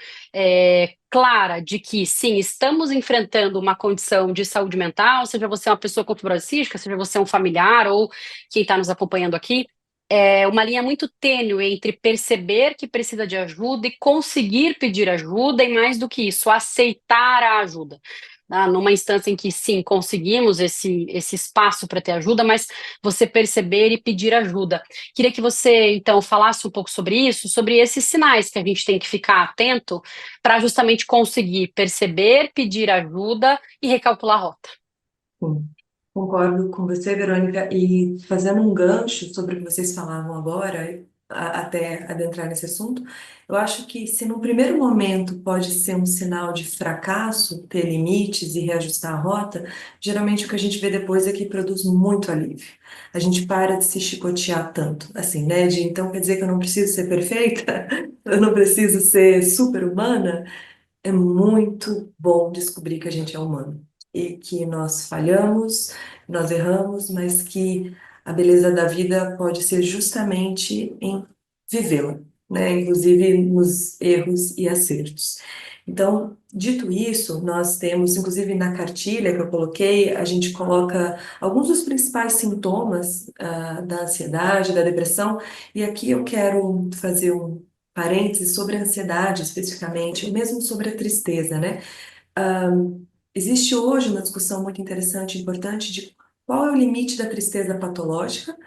clara de que, sim, estamos enfrentando uma condição de saúde mental, seja você uma pessoa com fibrose cística, seja você um familiar ou quem está nos acompanhando aqui, é uma linha muito tênue entre perceber que precisa de ajuda e conseguir pedir ajuda, e mais do que isso, aceitar a ajuda, numa instância em que sim, conseguimos esse espaço para ter ajuda, mas você perceber e pedir ajuda. Queria que você, então, falasse um pouco sobre isso, sobre esses sinais que a gente tem que ficar atento para justamente conseguir perceber, pedir ajuda e recalcular a rota.
Sim, concordo com você, Verônica, e fazendo um gancho sobre o que vocês falavam agora, até adentrar nesse assunto, eu acho que se no primeiro momento pode ser um sinal de fracasso ter limites e reajustar a rota, geralmente o que a gente vê depois é que produz muito alívio. A gente para de se chicotear tanto, assim, né? Então quer dizer que eu não preciso ser perfeita, eu não preciso ser super-humana. É muito bom descobrir que a gente é humano e que nós falhamos, nós erramos, mas que a beleza da vida pode ser justamente em vivê-la, né? Inclusive nos erros e acertos. Então, dito isso, nós temos, inclusive na cartilha que eu coloquei, a gente coloca alguns dos principais sintomas, da ansiedade, da depressão, e aqui eu quero fazer um parênteses sobre a ansiedade especificamente, ou mesmo sobre a tristeza, né? Existe hoje uma discussão muito interessante e importante de qual é o limite da tristeza patológica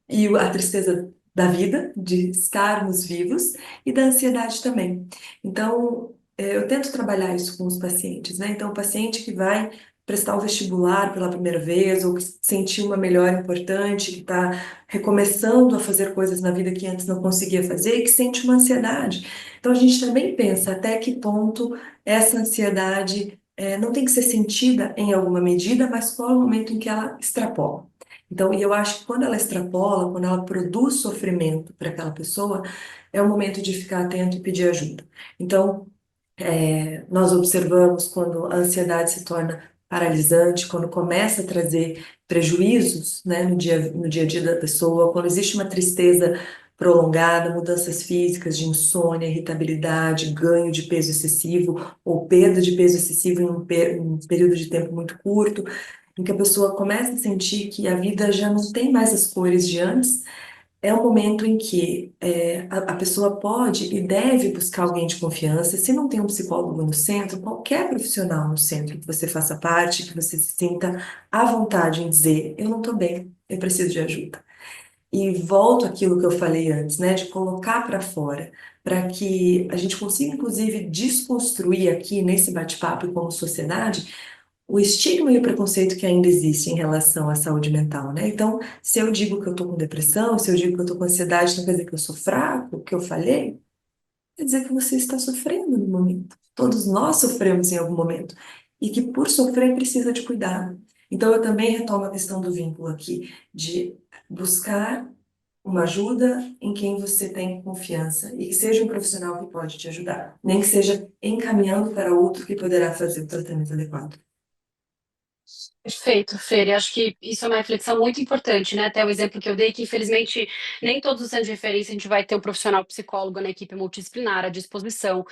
e a tristeza da vida, de estarmos vivos, e da ansiedade também. Então, eu tento trabalhar isso com os pacientes, né? Então, o paciente que vai prestar o vestibular pela primeira vez, ou que sentiu uma melhora importante, que está recomeçando a fazer coisas na vida que antes não conseguia fazer e que sente uma ansiedade. Então, a gente também pensa até que ponto essa ansiedade não tem que ser sentida em alguma medida, mas qual é o momento em que ela extrapola. Então, e eu acho que quando ela extrapola, quando ela produz sofrimento para aquela pessoa, é o momento de ficar atento e pedir ajuda. Então, nós observamos quando a ansiedade se torna paralisante, quando começa a trazer prejuízos, né, no dia a dia da pessoa, quando existe uma tristeza prolongada, mudanças físicas de insônia, irritabilidade, ganho de peso excessivo ou perda de peso excessivo em um período de tempo muito curto, em que a pessoa começa a sentir que a vida já não tem mais as cores de antes, é um momento em que a pessoa pode e deve buscar alguém de confiança. Se não tem um psicólogo no centro, qualquer profissional no centro que você faça parte, que você se sinta à vontade em dizer: eu não estou bem, eu preciso de ajuda. E volto àquilo que eu falei antes, né, de colocar para fora, para que a gente consiga, inclusive, desconstruir aqui nesse bate-papo e como sociedade o estigma e o preconceito que ainda existe em relação à saúde mental, né? Então, se eu digo que eu estou com depressão, se eu digo que eu estou com ansiedade, não quer dizer que eu sou fraco, que eu falhei, quer dizer que você está sofrendo no momento. Todos nós sofremos em algum momento. E que por sofrer precisa de cuidado. Então, eu também retomo a questão do vínculo aqui, de buscar uma ajuda em quem você tem confiança e que seja um profissional que pode te ajudar, nem que seja encaminhando para outro que poderá fazer o tratamento adequado.
Perfeito, Fer. E acho que isso é uma reflexão muito importante, né? Até o exemplo que eu dei, que infelizmente nem todos os centros de referência a gente vai ter um profissional psicólogo na equipe multidisciplinar à disposição.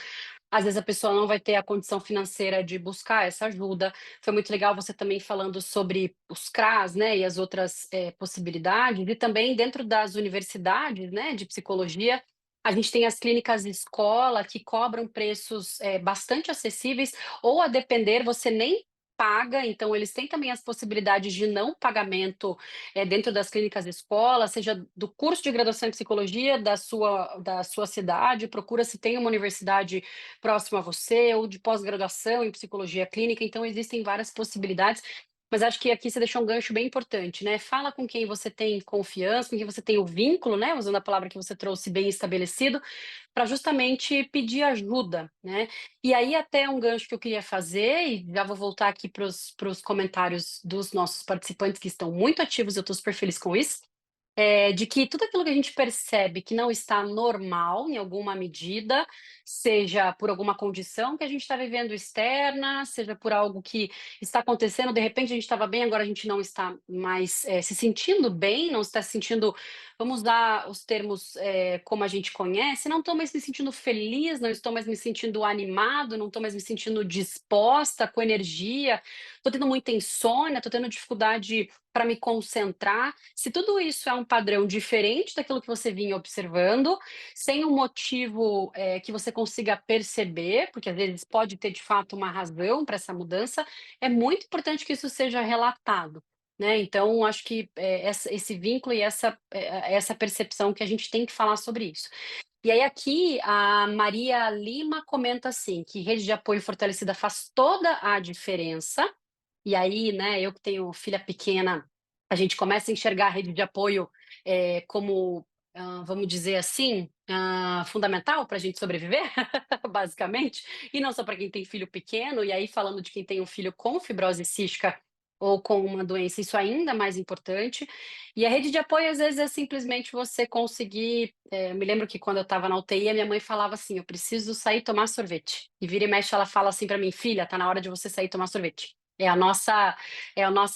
Às vezes a pessoa não vai ter a condição financeira de buscar essa ajuda. Foi muito legal você também falando sobre os CRAs, né, e as outras possibilidades, e também dentro das universidades, né, de psicologia, a gente tem as clínicas de escola que cobram preços bastante acessíveis, ou a depender, você nem paga, então eles têm também as possibilidades de não pagamento dentro das clínicas de escola, seja do curso de graduação em psicologia da sua cidade, procura se tem uma universidade próximo a você, ou de pós-graduação em psicologia clínica, então existem várias possibilidades, mas acho que aqui você deixou um gancho bem importante, né? Fala com quem você tem confiança, com quem você tem o vínculo, né? Usando a palavra que você trouxe, bem estabelecido, para justamente pedir ajuda, né? E aí, até um gancho que eu queria fazer, e já vou voltar aqui para os comentários dos nossos participantes que estão muito ativos, eu estou super feliz com isso, de que tudo aquilo que a gente percebe que não está normal em alguma medida, seja por alguma condição que a gente está vivendo externa, seja por algo que está acontecendo, de repente a gente estava bem, agora a gente não está mais se sentindo bem, não está se sentindo, vamos usar os termos como a gente conhece, não estou mais me sentindo feliz, não estou mais me sentindo animado, não estou mais me sentindo disposta, com energia, estou tendo muita insônia, estou tendo dificuldade para me concentrar. Se tudo isso é um padrão diferente daquilo que você vinha observando, sem um motivo que você consiga perceber, porque às vezes pode ter de fato uma razão para essa mudança, é muito importante que isso seja relatado. Né? Então, acho que esse vínculo e essa percepção que a gente tem que falar sobre isso. E aí, aqui, a Maria Lima comenta assim: que rede de apoio fortalecida faz toda a diferença. E aí, né, eu que tenho filha pequena, a gente começa a enxergar a rede de apoio como, vamos dizer assim, fundamental para a gente sobreviver, basicamente, e não só para quem tem filho pequeno, e aí falando de quem tem um filho com fibrose cística ou com uma doença, isso ainda mais importante. E a rede de apoio, às vezes, é simplesmente você conseguir. Me lembro que quando eu estava na UTI, a minha mãe falava assim: eu preciso sair tomar sorvete. E vira e mexe, ela fala assim para mim: filha, tá na hora de você sair tomar sorvete. É a nossa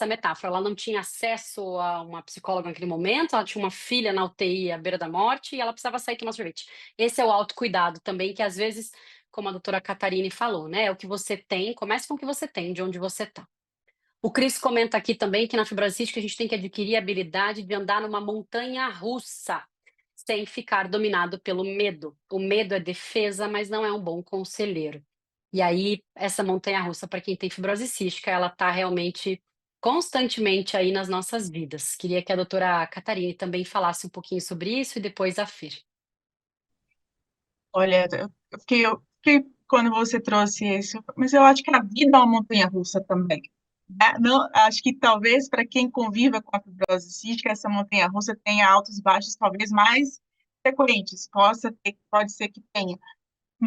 metáfora. Ela não tinha acesso a uma psicóloga naquele momento, ela tinha uma filha na UTI à beira da morte e ela precisava sair tomar sorvete. Esse é o autocuidado também, que às vezes, como a doutora Catarine falou, né? É o que você tem, comece com o que você tem, de onde você está. O Cris comenta aqui também que na fibrose cística a gente tem que adquirir a habilidade de andar numa montanha russa, sem ficar dominado pelo medo. O medo é defesa, mas não é um bom conselheiro. E aí, essa montanha russa, para quem tem fibrose cística, ela está realmente constantemente aí nas nossas vidas. Queria que a doutora Catarine também falasse um pouquinho sobre isso e depois a Fer.
Olha, eu fiquei quando você trouxe isso, mas eu acho que a vida é uma montanha-russa também. Né? Não, acho que talvez para quem conviva com a fibrose cística, essa montanha-russa tenha altos e baixos talvez mais frequentes, pode ser que tenha.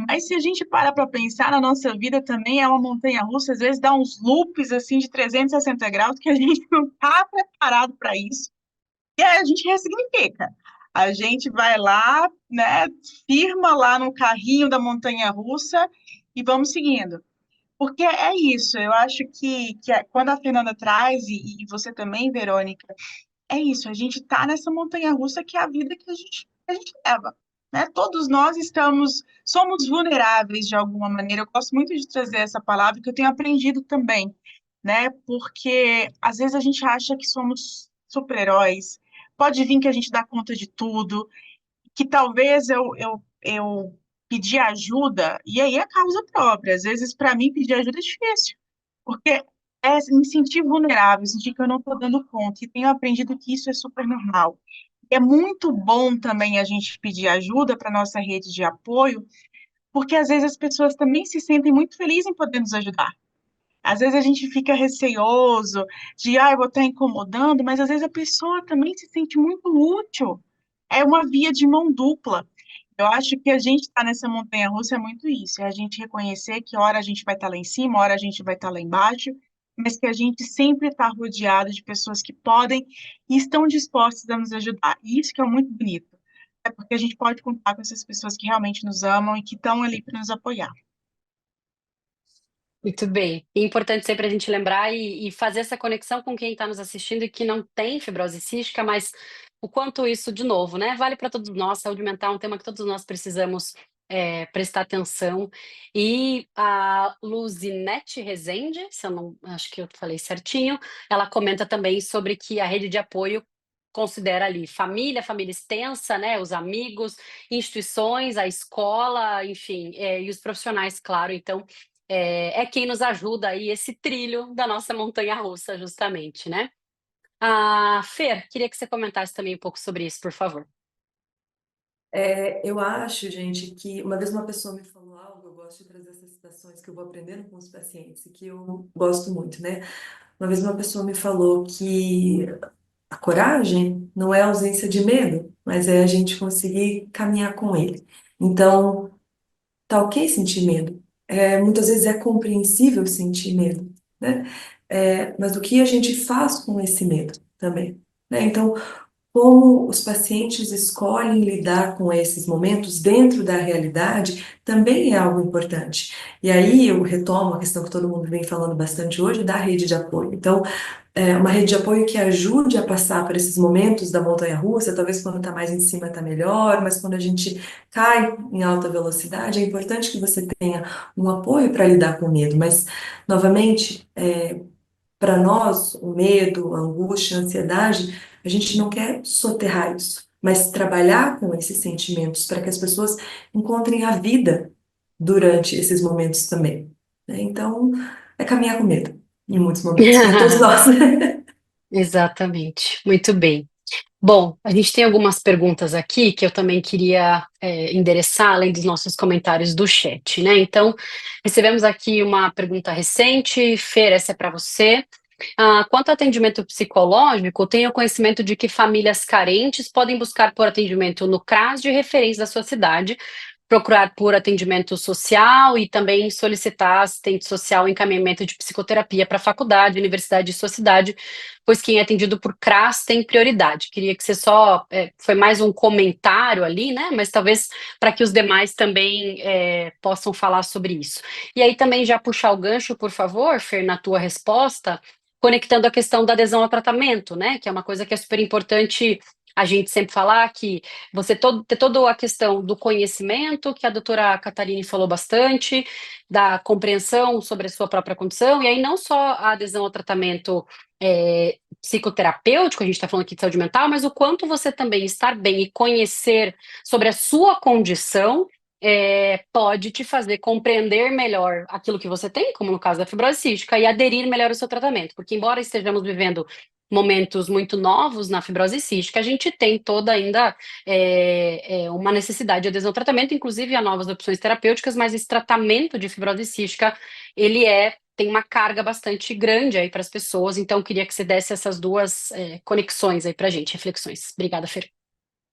Mas se a gente para pensar na nossa vida também é uma montanha-russa, às vezes dá uns loops assim de 360 graus que a gente não está preparado para isso. E aí a gente ressignifica. A gente vai lá, né, firma lá no carrinho da montanha-russa e vamos seguindo. Porque é isso, eu acho que quando a Fernanda traz, e você também, Verônica, é isso, a gente está nessa montanha-russa que é a vida que a gente leva. Né? Todos nós somos vulneráveis de alguma maneira. Eu gosto muito de trazer essa palavra que eu tenho aprendido também, né? Porque às vezes a gente acha que somos super-heróis, pode vir que a gente dá conta de tudo, que talvez eu pedir ajuda, e aí é causa própria. Às vezes, para mim, pedir ajuda é difícil, porque me sentir vulnerável, sentir que eu não estou dando conta, e tenho aprendido que isso é super normal. É muito bom também a gente pedir ajuda para nossa rede de apoio, porque às vezes as pessoas também se sentem muito felizes em poder nos ajudar. Às vezes a gente fica receoso de, eu vou estar incomodando, mas às vezes a pessoa também se sente muito útil. É uma via de mão dupla. Eu acho que a gente está nessa montanha-russa é muito isso, é a gente reconhecer que hora a gente vai estar lá em cima, hora a gente vai estar lá embaixo, mas que a gente sempre está rodeado de pessoas que podem e estão dispostas a nos ajudar. E isso que é muito bonito, é porque a gente pode contar com essas pessoas que realmente nos amam e que estão ali para nos apoiar.
Muito bem. E é importante sempre a gente lembrar e fazer essa conexão com quem está nos assistindo e que não tem fibrose cística, mas o quanto isso, de novo, né, vale para todos nós. Saúde mental é um tema que todos nós precisamos prestar atenção. E a Luzinete Rezende, se eu não acho que eu falei certinho, ela comenta também sobre que a rede de apoio considera ali família, família extensa, né, os amigos, instituições, a escola, enfim, e os profissionais, claro. Então, é quem nos ajuda aí esse trilho da nossa montanha-russa, justamente, né. Fer, queria que você comentasse também um pouco sobre isso, por favor.
Eu acho, gente, que uma vez uma pessoa me falou algo, eu gosto de trazer essas citações que eu vou aprendendo com os pacientes, e que eu gosto muito, né? Uma vez uma pessoa me falou que a coragem não é a ausência de medo, mas é a gente conseguir caminhar com ele. Então, tá ok sentir medo. Muitas vezes é compreensível sentir medo, né? Mas o que a gente faz com esse medo também, né? Então, como os pacientes escolhem lidar com esses momentos dentro da realidade também é algo importante. E aí eu retomo a questão que todo mundo vem falando bastante hoje da rede de apoio. Então, uma rede de apoio que ajude a passar por esses momentos da montanha-russa, talvez quando está mais em cima está melhor, mas quando a gente cai em alta velocidade, é importante que você tenha um apoio para lidar com o medo. Mas, novamente, para nós, o medo, a angústia, a ansiedade, a gente não quer soterrar isso, mas trabalhar com esses sentimentos para que as pessoas encontrem a vida durante esses momentos também, né? Então, é caminhar com medo em muitos momentos, para todos nós.
Exatamente, muito bem. Bom, a gente tem algumas perguntas aqui que eu também queria endereçar, além dos nossos comentários do chat, né? Então, recebemos aqui uma pergunta recente. Fer, essa é para você. Quanto ao atendimento psicológico, tenho conhecimento de que famílias carentes podem buscar por atendimento no CRAS de referência da sua cidade, procurar por atendimento social e também solicitar assistente social em encaminhamento de psicoterapia para a faculdade, universidade de sua cidade, pois quem é atendido por CRAS tem prioridade. Queria que você só, foi mais um comentário ali, né, mas talvez para que os demais também possam falar sobre isso. E aí também já puxar o gancho, por favor, Fer, na tua resposta, conectando a questão da adesão ao tratamento, né, que é uma coisa que é super importante a gente sempre falar, que você ter toda a questão do conhecimento, que a doutora Catarine falou bastante, da compreensão sobre a sua própria condição, e aí não só a adesão ao tratamento psicoterapêutico, a gente está falando aqui de saúde mental, mas o quanto você também estar bem e conhecer sobre a sua condição pode te fazer compreender melhor aquilo que você tem, como no caso da fibrose cística, e aderir melhor ao seu tratamento. Porque, embora estejamos vivendo momentos muito novos na fibrose cística, a gente tem toda ainda uma necessidade de adesão ao tratamento, inclusive a novas opções terapêuticas, mas esse tratamento de fibrose cística, ele tem uma carga bastante grande aí para as pessoas, então queria que você desse essas duas conexões aí para a gente, reflexões. Obrigada, Fer.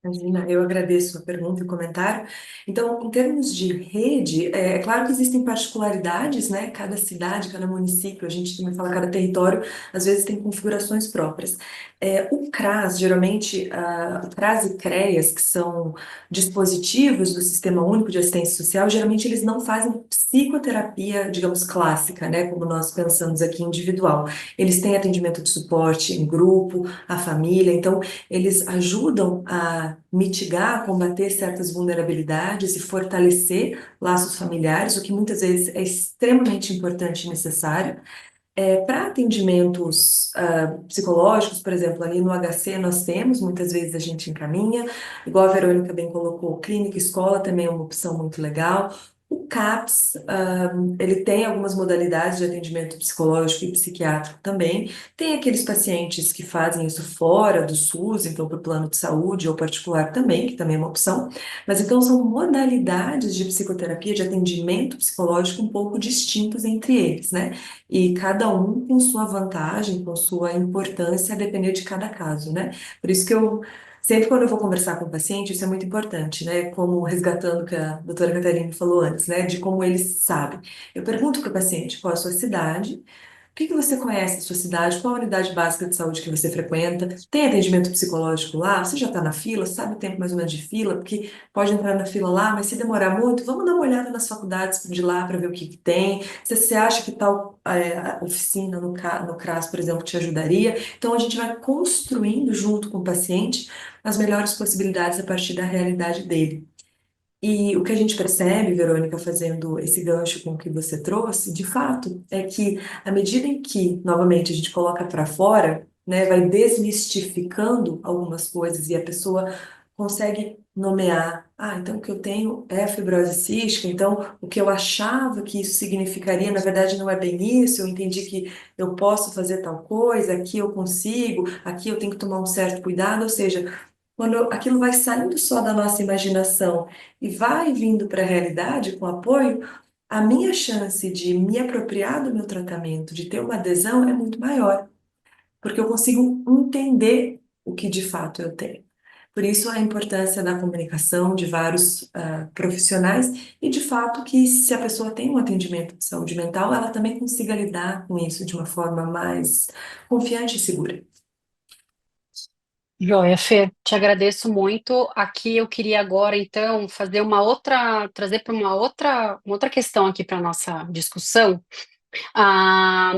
Imagina, eu agradeço a pergunta e o comentário. Então, em termos de rede, é claro que existem particularidades, né? Cada cidade, cada município, a gente também fala cada território, às vezes tem configurações próprias. O CRAS, geralmente, o CRAS e CREAS, que são dispositivos do Sistema Único de Assistência Social, geralmente eles não fazem psicoterapia, digamos, clássica, né? Como nós pensamos aqui, individual. Eles têm atendimento de suporte em grupo, a família, então eles ajudam a mitigar, combater certas vulnerabilidades e fortalecer laços familiares, o que muitas vezes é extremamente importante e necessário. Para atendimentos psicológicos, por exemplo, ali no HC nós temos, muitas vezes a gente encaminha, igual a Verônica bem colocou, clínica, escola também é uma opção muito legal. O CAPS, ele tem algumas modalidades de atendimento psicológico e psiquiátrico também. Tem aqueles pacientes que fazem isso fora do SUS, então para o plano de saúde ou particular também, que também é uma opção. Mas então são modalidades de psicoterapia, de atendimento psicológico um pouco distintos entre eles, né? E cada um com sua vantagem, com sua importância, a depender de cada caso, né? Por isso que sempre quando eu vou conversar com o paciente, isso é muito importante, né? Como resgatando o que a doutora Catarina falou antes, né? De como eles sabem. Eu pergunto para o paciente qual a sua cidade, que você conhece da sua cidade? Qual a unidade básica de saúde que você frequenta? Tem atendimento psicológico lá? Você já está na fila? Sabe o tempo mais ou menos de fila? Porque pode entrar na fila lá, mas se demorar muito, vamos dar uma olhada nas faculdades de lá para ver o que que tem. Se você acha que tal oficina no CRAS, por exemplo, te ajudaria. Então, a gente vai construindo junto com o paciente as melhores possibilidades a partir da realidade dele. E o que a gente percebe, Verônica, fazendo esse gancho com o que você trouxe, de fato, é que à medida em que, novamente, a gente coloca para fora, né, vai desmistificando algumas coisas e a pessoa consegue nomear, então o que eu tenho é fibrose cística, então o que eu achava que isso significaria, na verdade não é bem isso, eu entendi que eu posso fazer tal coisa, aqui eu consigo, aqui eu tenho que tomar um certo cuidado, ou seja, quando aquilo vai saindo só da nossa imaginação e vai vindo para a realidade com apoio, a minha chance de me apropriar do meu tratamento, de ter uma adesão, é muito maior, porque eu consigo entender o que de fato eu tenho. Por isso a importância da comunicação de vários profissionais e de fato que se a pessoa tem um atendimento de saúde mental, ela também consiga lidar com isso de uma forma mais confiante e segura.
Joia, Fê, te agradeço muito. Aqui eu queria agora, então, fazer trazer para uma outra questão aqui para nossa discussão, ah,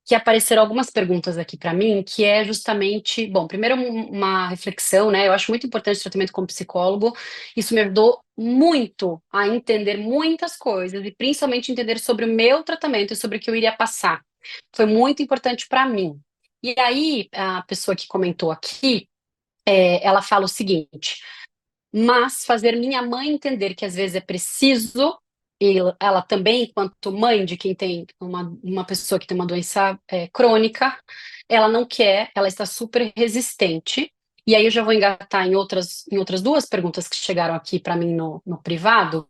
que apareceram algumas perguntas aqui para mim, que é justamente, bom, primeiro uma reflexão, né? Eu acho muito importante o tratamento com psicólogo. Isso me ajudou muito a entender muitas coisas e principalmente entender sobre o meu tratamento e sobre o que eu iria passar. Foi muito importante para mim. E aí, a pessoa que comentou aqui, ela fala o seguinte: mas fazer minha mãe entender que às vezes é preciso, e ela também, enquanto mãe de quem tem uma pessoa que tem uma doença crônica, ela não quer, ela está super resistente. E aí eu já vou engatar em outras duas perguntas que chegaram aqui para mim no privado,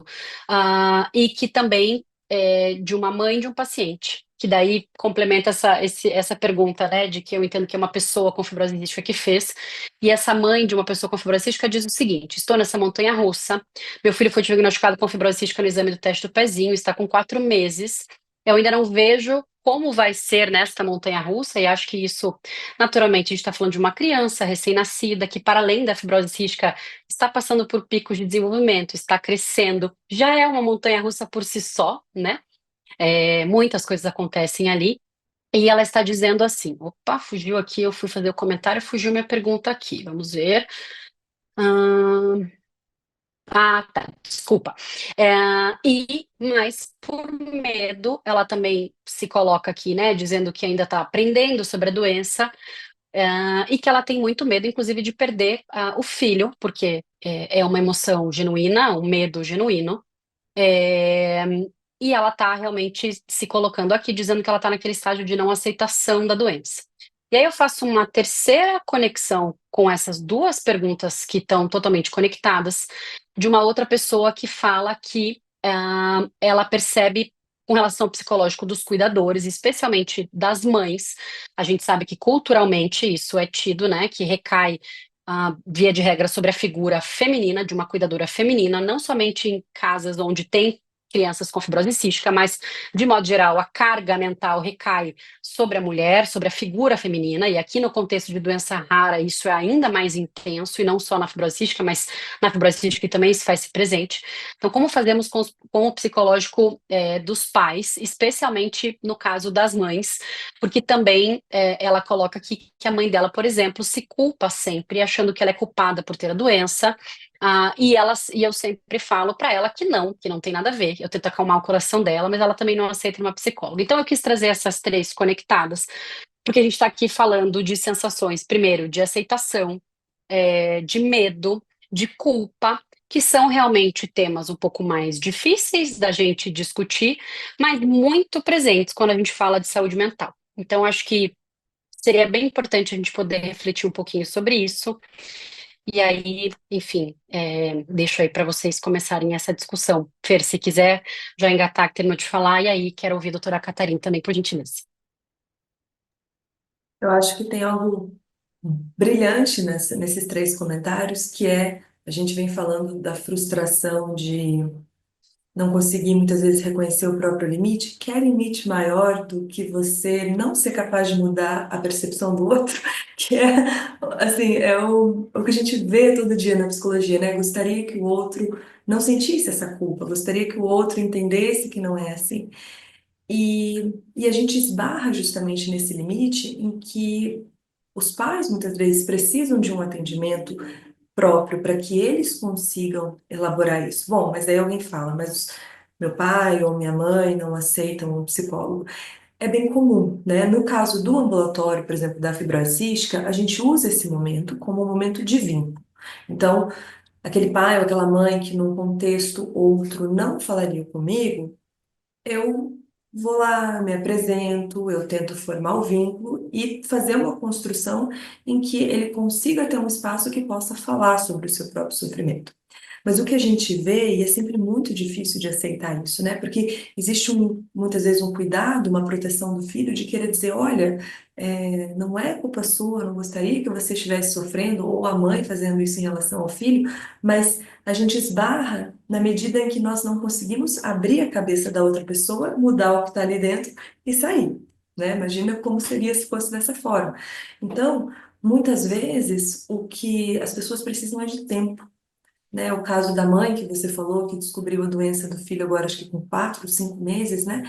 e que também é de uma mãe de um paciente. Que daí complementa essa pergunta, né, de que eu entendo que é uma pessoa com fibrose cística que fez, e essa mãe de uma pessoa com fibrose cística diz o seguinte: estou nessa montanha russa, meu filho foi diagnosticado com fibrose cística no exame do teste do pezinho, está com 4 meses, eu ainda não vejo como vai ser nesta montanha russa, e acho que isso, naturalmente, a gente está falando de uma criança recém-nascida, que para além da fibrose cística, está passando por picos de desenvolvimento, está crescendo, já é uma montanha russa por si só, né? Muitas coisas acontecem ali, e ela está dizendo assim: opa, fugiu aqui, eu fui fazer o comentário, fugiu minha pergunta aqui. Vamos ver. Ahn, tá, desculpa. Mas por medo, ela também se coloca aqui, né, dizendo que ainda está aprendendo sobre a doença, e que ela tem muito medo, inclusive, de perder o filho, porque é uma emoção genuína, um medo genuíno. É, e ela está realmente se colocando aqui, dizendo que ela está naquele estágio de não aceitação da doença. E aí eu faço uma terceira conexão com essas duas perguntas que estão totalmente conectadas, de uma outra pessoa que fala que ela percebe com relação ao psicológico dos cuidadores, especialmente das mães. A gente sabe que culturalmente isso é tido, né, que recai via de regra, sobre a figura feminina, de uma cuidadora feminina, não somente em casas onde tem crianças com fibrose cística, mas, de modo geral, a carga mental recai sobre a mulher, sobre a figura feminina, e aqui no contexto de doença rara, isso é ainda mais intenso, e não só na fibrose cística, mas na fibrose cística também se faz presente. Então, como fazemos com o psicológico dos pais, especialmente no caso das mães, porque também ela coloca aqui que a mãe dela, por exemplo, se culpa sempre, achando que ela é culpada por ter a doença, e eu sempre falo para ela que não tem nada a ver. Eu tento acalmar o coração dela, mas ela também não aceita uma psicóloga. Então eu quis trazer essas três conectadas, porque a gente está aqui falando de sensações, primeiro, de aceitação, de medo, de culpa, que são realmente temas um pouco mais difíceis da gente discutir, mas muito presentes quando a gente fala de saúde mental. Então, acho que seria bem importante a gente poder refletir um pouquinho sobre isso. E aí, enfim, deixo aí para vocês começarem essa discussão. Fer, se quiser já engatar, que terminou de falar, e aí quero ouvir a doutora Catarina também, por gentileza.
Eu acho que tem algo brilhante nesses três comentários, que é, a gente vem falando da frustração de não conseguir muitas vezes reconhecer o próprio limite, que é limite maior do que você não ser capaz de mudar a percepção do outro, que é, assim, é o que a gente vê todo dia na psicologia, né? Gostaria que o outro não sentisse essa culpa, gostaria que o outro entendesse que não é assim. E a gente esbarra justamente nesse limite em que os pais muitas vezes precisam de um atendimento próprio para que eles consigam elaborar isso. Bom, mas daí alguém fala, mas meu pai ou minha mãe não aceitam um psicólogo. É bem comum, né? No caso do ambulatório, por exemplo, da fibrose cística, a gente usa esse momento como um momento de vínculo. Então, aquele pai ou aquela mãe que num contexto outro não falaria comigo, eu vou lá, me apresento, eu tento formar o vínculo e fazer uma construção em que ele consiga ter um espaço que possa falar sobre o seu próprio sofrimento. Mas o que a gente vê, e é sempre muito difícil de aceitar isso, né? Porque existe muitas vezes um cuidado, uma proteção do filho de querer dizer, olha, não é culpa sua, eu não gostaria que você estivesse sofrendo, ou a mãe fazendo isso em relação ao filho, mas a gente esbarra na medida em que nós não conseguimos abrir a cabeça da outra pessoa, mudar o que está ali dentro e sair, né? Imagina como seria se fosse dessa forma. Então, muitas vezes, o que as pessoas precisam é de tempo, né? O caso da mãe que você falou, que descobriu a doença do filho agora, acho que com 4, 5 meses, né?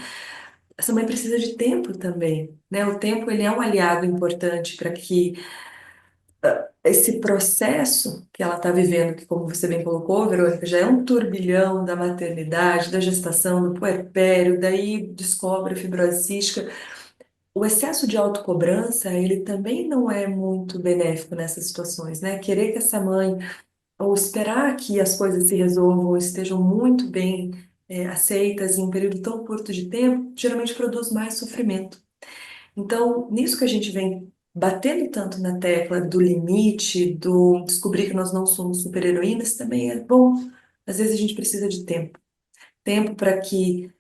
Essa mãe precisa de tempo também, né? O tempo, ele é um aliado importante para que esse processo que ela está vivendo, que como você bem colocou, Verônica, já é um turbilhão da maternidade, da gestação, do puerpério, daí descobre a fibrose cística. O excesso de autocobrança, ele também não é muito benéfico nessas situações, né? Querer que essa mãe ou esperar que as coisas se resolvam, estejam muito bem, aceitas em um período tão curto de tempo, geralmente produz mais sofrimento. Então, nisso que a gente vem batendo tanto na tecla do limite, do descobrir que nós não somos super-heroínas, também é bom. Às vezes a gente precisa de tempo. Tempo para que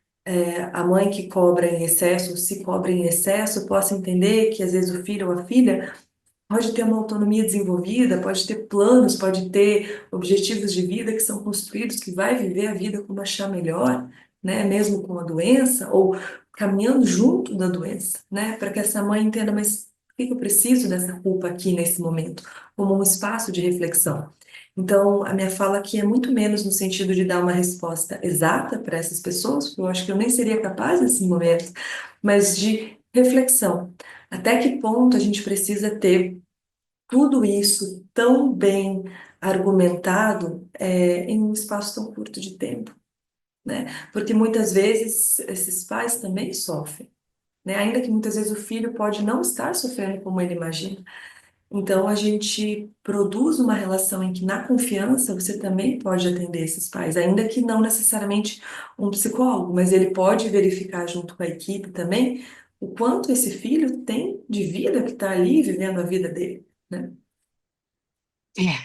a mãe que cobra em excesso, ou se cobra em excesso, possa entender que às vezes o filho ou a filha pode ter uma autonomia desenvolvida, pode ter planos, pode ter objetivos de vida que são construídos, que vai viver a vida como achar melhor, né? Mesmo com a doença, ou caminhando junto da doença, né? Para que essa mãe entenda, mas por que que eu preciso dessa culpa aqui nesse momento? Como um espaço de reflexão. Então, a minha fala aqui é muito menos no sentido de dar uma resposta exata para essas pessoas, porque eu acho que eu nem seria capaz nesse momento, mas de reflexão. Até que ponto a gente precisa ter tudo isso tão bem argumentado em um espaço tão curto de tempo, né? Porque muitas vezes esses pais também sofrem, né? Ainda que muitas vezes o filho pode não estar sofrendo como ele imagina. Então a gente produz uma relação em que na confiança você também pode atender esses pais, ainda que não necessariamente um psicólogo, mas ele pode verificar junto com a equipe também o quanto esse filho tem de vida que está ali vivendo a vida dele, né?
É,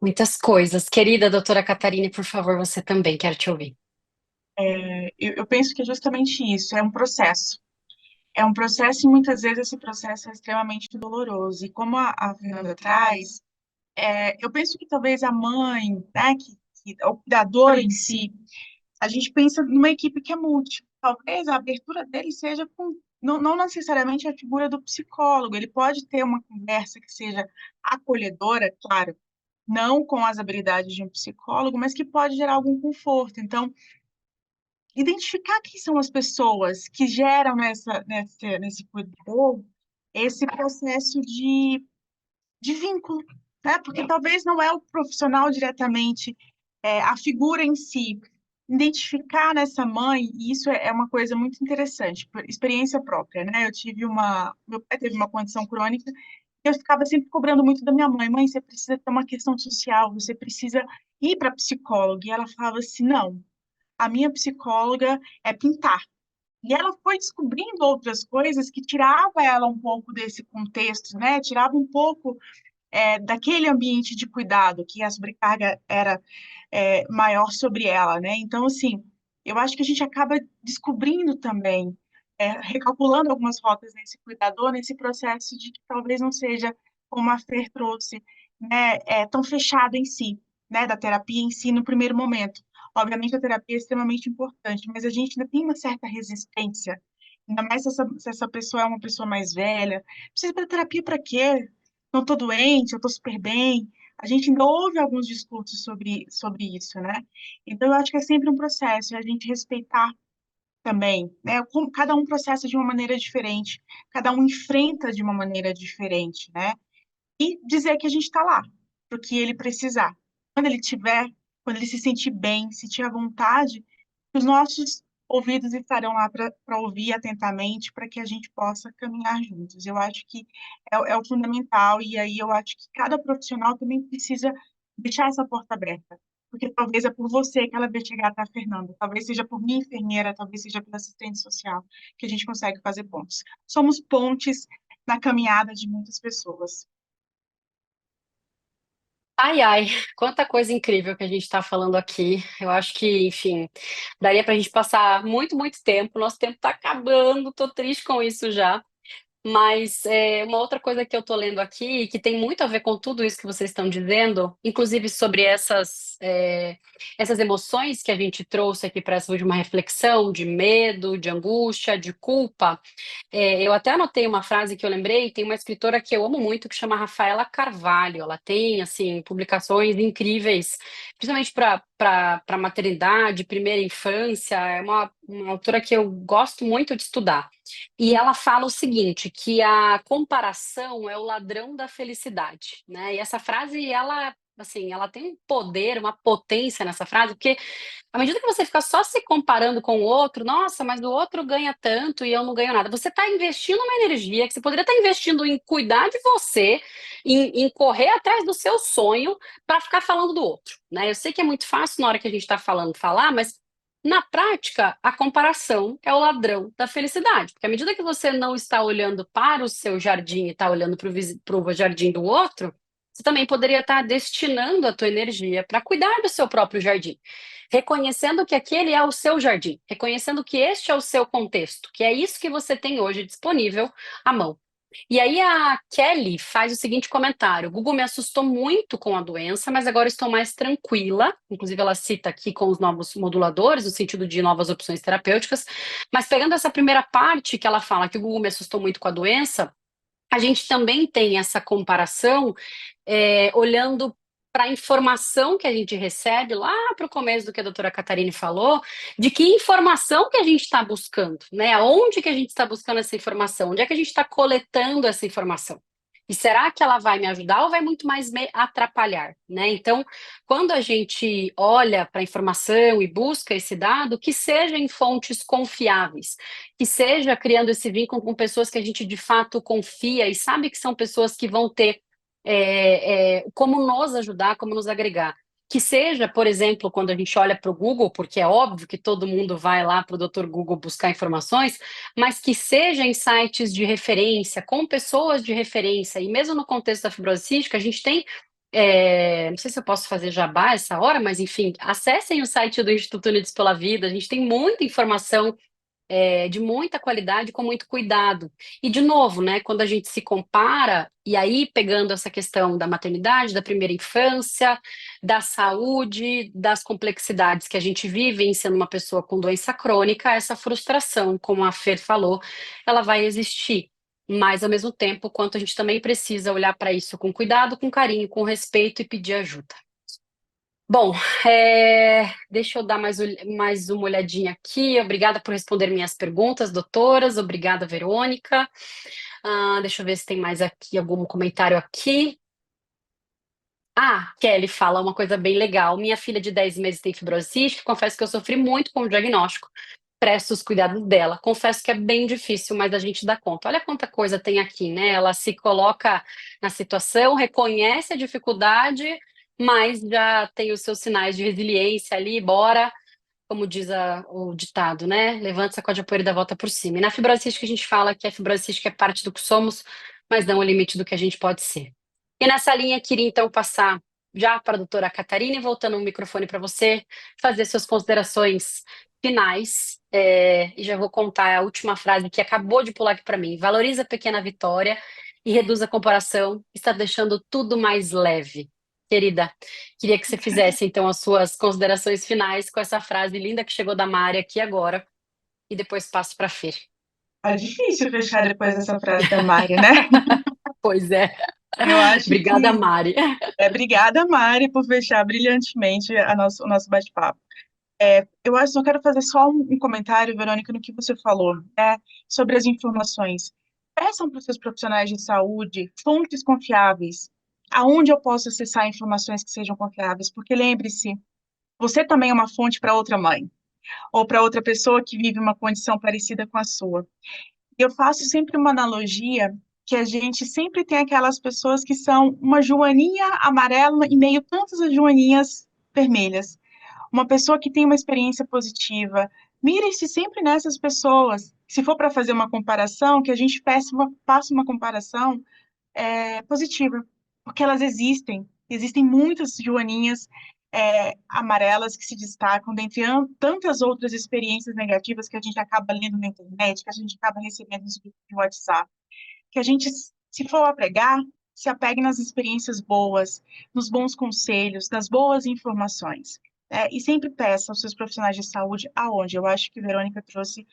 muitas coisas. Querida doutora Catarine, por favor, você também, quero te ouvir.
Eu penso que é justamente isso, é um processo. É um processo e muitas vezes esse processo é extremamente doloroso. E como a Fernanda traz, eu penso que talvez a mãe, né, o cuidador em si, a gente pensa numa equipe que é múltipla. Talvez a abertura dele seja com, não necessariamente a figura do psicólogo, ele pode ter uma conversa que seja acolhedora, claro, não com as habilidades de um psicólogo, mas que pode gerar algum conforto. Então, identificar quem são as pessoas que geram nesse cuidador esse processo de vínculo, né? Porque talvez não é o profissional diretamente, a figura em si. Identificar nessa mãe, e isso é uma coisa muito interessante, por experiência própria, né? Meu pai teve uma condição crônica, e eu ficava sempre cobrando muito da minha mãe, você precisa ter uma questão social, você precisa ir para psicóloga, e ela falava assim, não, a minha psicóloga é pintar. E ela foi descobrindo outras coisas que tirava ela um pouco desse contexto, né? Tirava um pouco daquele ambiente de cuidado, que a sobrecarga era maior sobre ela, né? Então, assim, eu acho que a gente acaba descobrindo também, recalculando algumas rotas nesse cuidador, nesse processo de que talvez não seja, como a Fer trouxe, né, tão fechado em si, né, da terapia em si no primeiro momento. Obviamente, a terapia é extremamente importante, mas a gente ainda tem uma certa resistência, ainda mais se essa pessoa é uma pessoa mais velha. Precisa de terapia para quê? Não estou doente, eu estou super bem. A gente ainda ouve alguns discursos sobre isso, né? Então, eu acho que é sempre um processo, a gente respeitar também, né? Como cada um processa de uma maneira diferente, cada um enfrenta de uma maneira diferente, né? E dizer que a gente está lá, para o que ele precisar. Quando ele tiver, quando ele se sentir bem, se tiver vontade, os nossos ouvidos estarão lá para ouvir atentamente, para que a gente possa caminhar juntos. Eu acho que é o fundamental, e aí eu acho que cada profissional também precisa deixar essa porta aberta. Porque talvez é por você que ela vai chegar até a Fernanda, talvez seja por minha enfermeira, talvez seja pela assistente social, que a gente consegue fazer pontes. Somos pontes na caminhada de muitas pessoas.
Ai, ai, quanta coisa incrível que a gente está falando aqui. Eu acho que, enfim, daria para a gente passar muito, muito tempo. Nosso tempo está acabando, tô triste com isso já. Mas uma outra coisa que eu estou lendo aqui, que tem muito a ver com tudo isso que vocês estão dizendo, inclusive sobre essas emoções que a gente trouxe aqui para essa última reflexão, de medo, de angústia, de culpa. Eu até anotei uma frase que eu lembrei, tem uma escritora que eu amo muito, que chama Rafaela Carvalho. Ela tem, assim, publicações incríveis, principalmente para maternidade, primeira infância. É uma autora que eu gosto muito de estudar. E ela fala o seguinte, que a comparação é o ladrão da felicidade, né? E essa frase, ela, assim, ela tem um poder, uma potência nessa frase, porque à medida que você fica só se comparando com o outro, nossa, mas o outro ganha tanto e eu não ganho nada. Você está investindo uma energia que você poderia estar investindo em cuidar de você, em correr atrás do seu sonho para ficar falando do outro, né? Eu sei que é muito fácil na hora que a gente está falando falar, mas na prática, a comparação é o ladrão da felicidade. Porque à medida que você não está olhando para o seu jardim e está olhando para o jardim do outro, você também poderia estar destinando a tua energia para cuidar do seu próprio jardim, reconhecendo que aquele é o seu jardim, reconhecendo que este é o seu contexto, que é isso que você tem hoje disponível à mão. E aí a Kelly faz o seguinte comentário: Google me assustou muito com a doença, mas agora estou mais tranquila. Inclusive, ela cita aqui com os novos moduladores, no sentido de novas opções terapêuticas. Mas pegando essa primeira parte que ela fala que o Google me assustou muito com a doença, a gente também tem essa comparação olhando para a informação que a gente recebe lá para o começo do que a doutora Catarine falou, de que informação que a gente está buscando, né? Onde que a gente está buscando essa informação? Onde é que a gente está coletando essa informação? E será que ela vai me ajudar ou vai muito mais me atrapalhar, né? Então, quando a gente olha para a informação e busca esse dado, que seja em fontes confiáveis, que seja criando esse vínculo com pessoas que a gente de fato confia e sabe que são pessoas que vão ter como nos ajudar, como nos agregar. Que seja, por exemplo, quando a gente olha para o Google, porque é óbvio que todo mundo vai lá para o Dr. Google buscar informações, mas que seja em sites de referência, com pessoas de referência, e mesmo no contexto da fibrose cística, a gente tem. Não sei se eu posso fazer jabá essa hora, mas enfim, acessem o site do Instituto Unidos pela Vida, a gente tem muita informação de muita qualidade, com muito cuidado. E, de novo, né, quando a gente se compara, e aí pegando essa questão da maternidade, da primeira infância, da saúde, das complexidades que a gente vive em sendo uma pessoa com doença crônica, essa frustração, como a Fer falou, ela vai existir. Mas, ao mesmo tempo, quanto a gente também precisa olhar para isso com cuidado, com carinho, com respeito e pedir ajuda. Bom, deixa eu dar mais uma olhadinha aqui. Obrigada por responder minhas perguntas, doutoras. Obrigada, Verônica. Deixa eu ver se tem mais aqui algum comentário aqui. Kelly fala uma coisa bem legal. Minha filha de 10 meses tem fibrose cística. Confesso que eu sofri muito com o diagnóstico. Presto os cuidados dela. Confesso que é bem difícil, mas a gente dá conta. Olha quanta coisa tem aqui, né? Ela se coloca na situação, reconhece a dificuldade, mas já tem os seus sinais de resiliência ali, bora, como diz o ditado, né? Levanta, sacode a poeira e dá a volta por cima. E na fibrose cística a gente fala que a fibrose cística é parte do que somos, mas não o limite do que a gente pode ser. E nessa linha, queria então passar já para a doutora Catarina, voltando o microfone para você, fazer suas considerações finais, e já vou contar a última frase que acabou de pular aqui para mim. Valoriza a pequena vitória e reduz a comparação, está deixando tudo mais leve. Querida, queria que você fizesse então as suas considerações finais com essa frase linda que chegou da Mari aqui agora, e depois passo para a Fer.
É difícil fechar depois dessa frase da Mari, né?
Pois é.
Eu acho
Obrigada,
que
Mari.
obrigada, Mari, por fechar brilhantemente o nosso bate-papo. Eu acho que eu quero fazer só um comentário, Verônica, no que você falou, né, sobre as informações. Peçam para os seus profissionais de saúde fontes confiáveis, aonde eu posso acessar informações que sejam confiáveis, porque lembre-se, você também é uma fonte para outra mãe, ou para outra pessoa que vive uma condição parecida com a sua. Eu faço sempre uma analogia que a gente sempre tem aquelas pessoas que são uma joaninha amarela e meio tantas as joaninhas vermelhas. Uma pessoa que tem uma experiência positiva, mire-se sempre nessas pessoas. Se for para fazer uma comparação, que a gente faça uma comparação positiva, porque elas existem. Existem muitas joaninhas amarelas que se destacam dentre tantas outras experiências negativas que a gente acaba lendo na internet, que a gente acaba recebendo nos grupos de WhatsApp. Que a gente, se for a pregar, se apegue nas experiências boas, nos bons conselhos, nas boas informações. E sempre peça aos seus profissionais de saúde aonde. Eu acho que a Verônica trouxe.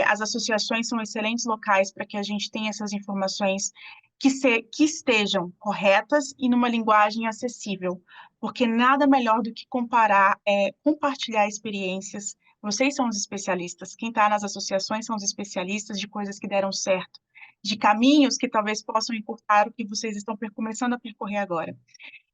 As associações são excelentes locais para que a gente tenha essas informações que estejam corretas e numa linguagem acessível, porque nada melhor do que compartilhar experiências. Vocês são os especialistas, quem está nas associações são os especialistas de coisas que deram certo, de caminhos que talvez possam encurtar o que vocês estão começando a percorrer agora.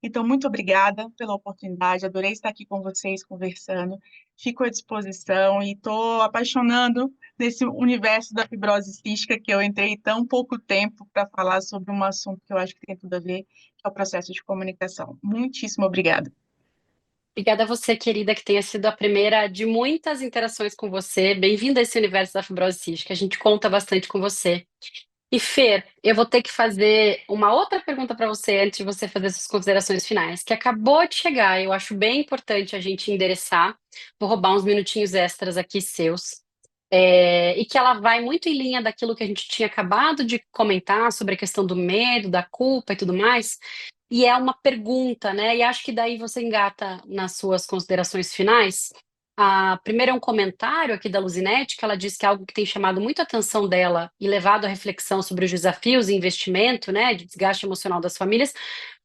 Então, muito obrigada pela oportunidade, adorei estar aqui com vocês conversando, fico à disposição e estou apaixonando nesse universo da fibrose cística que eu entrei tão pouco tempo para falar sobre um assunto que eu acho que tem tudo a ver, que é o processo de comunicação. Muitíssimo obrigada.
Obrigada a você, querida, que tenha sido a primeira de muitas interações com você. Bem-vinda a esse universo da fibrose cística. A gente conta bastante com você. E Fer, eu vou ter que fazer uma outra pergunta para você antes de você fazer suas considerações finais, que acabou de chegar. Eu acho bem importante a gente endereçar. Vou roubar uns minutinhos extras aqui seus. E que ela vai muito em linha daquilo que a gente tinha acabado de comentar sobre a questão do medo, da culpa e tudo mais. E é uma pergunta, né? E acho que daí você engata nas suas considerações finais. Primeiro é um comentário aqui da Luzinete, que ela diz que é algo que tem chamado muito a atenção dela e levado à reflexão sobre os desafios e investimento, né, de desgaste emocional das famílias,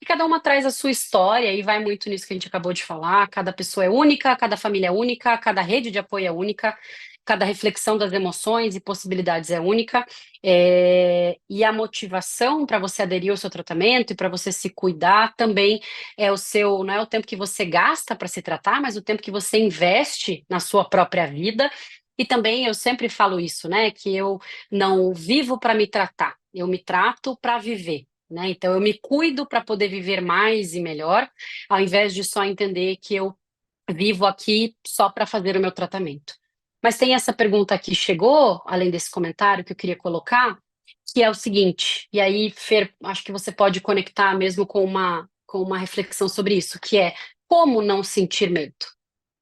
e cada uma traz a sua história e vai muito nisso que a gente acabou de falar. Cada pessoa é única, cada família é única, cada rede de apoio é única, cada reflexão das emoções e possibilidades é única, e a motivação para você aderir ao seu tratamento e para você se cuidar também não é o tempo que você gasta para se tratar, mas o tempo que você investe na sua própria vida. E também eu sempre falo isso, né? Que eu não vivo para me tratar, eu me trato para viver. Né? Então, eu me cuido para poder viver mais e melhor, ao invés de só entender que eu vivo aqui só para fazer o meu tratamento. Mas tem essa pergunta que chegou, além desse comentário que eu queria colocar, que é o seguinte, e aí, Fer, acho que você pode conectar mesmo com uma reflexão sobre isso, que é como não sentir medo?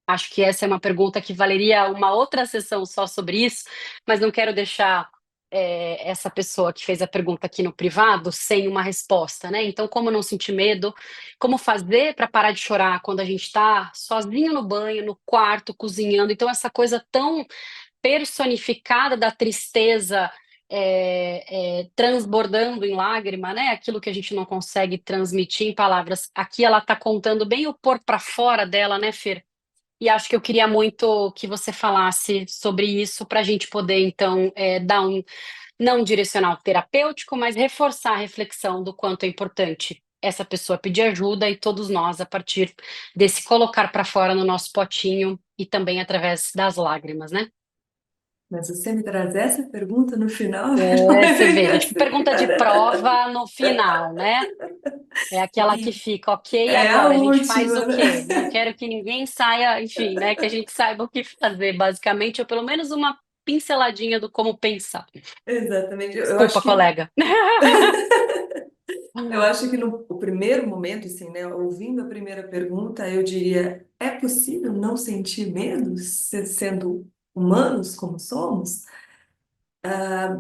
Acho que essa é uma pergunta que valeria uma outra sessão só sobre isso, mas não quero deixar essa pessoa que fez a pergunta aqui no privado sem uma resposta, né? Então, como não sentir medo? Como fazer para parar de chorar quando a gente está sozinho no banho, no quarto, cozinhando? Então, essa coisa tão personificada da tristeza transbordando em lágrima, né? Aquilo que a gente não consegue transmitir em palavras. Aqui ela está contando bem o pôr para fora dela, né, Fer? E acho que eu queria muito que você falasse sobre isso para a gente poder, então, dar não direcional terapêutico, mas reforçar a reflexão do quanto é importante essa pessoa pedir ajuda e todos nós, a partir desse colocar para fora no nosso potinho e também através das lágrimas, né?
Mas você me traz essa pergunta no final, vai
Você vê,
ficar
né? Tipo
assim,
pergunta de prova no final, né? É aquela que
e
fica, ok,
é a
agora a gente faz
última,
o
né?
quê? Não quero que ninguém saia, enfim, né? Que a gente saiba o que fazer, basicamente, ou pelo menos uma pinceladinha do como pensar.
Exatamente. Eu
Desculpa,
acho que
colega.
eu acho que no o primeiro momento, assim, né, ouvindo a primeira pergunta, eu diria: é possível não sentir medo sendo humanos como somos?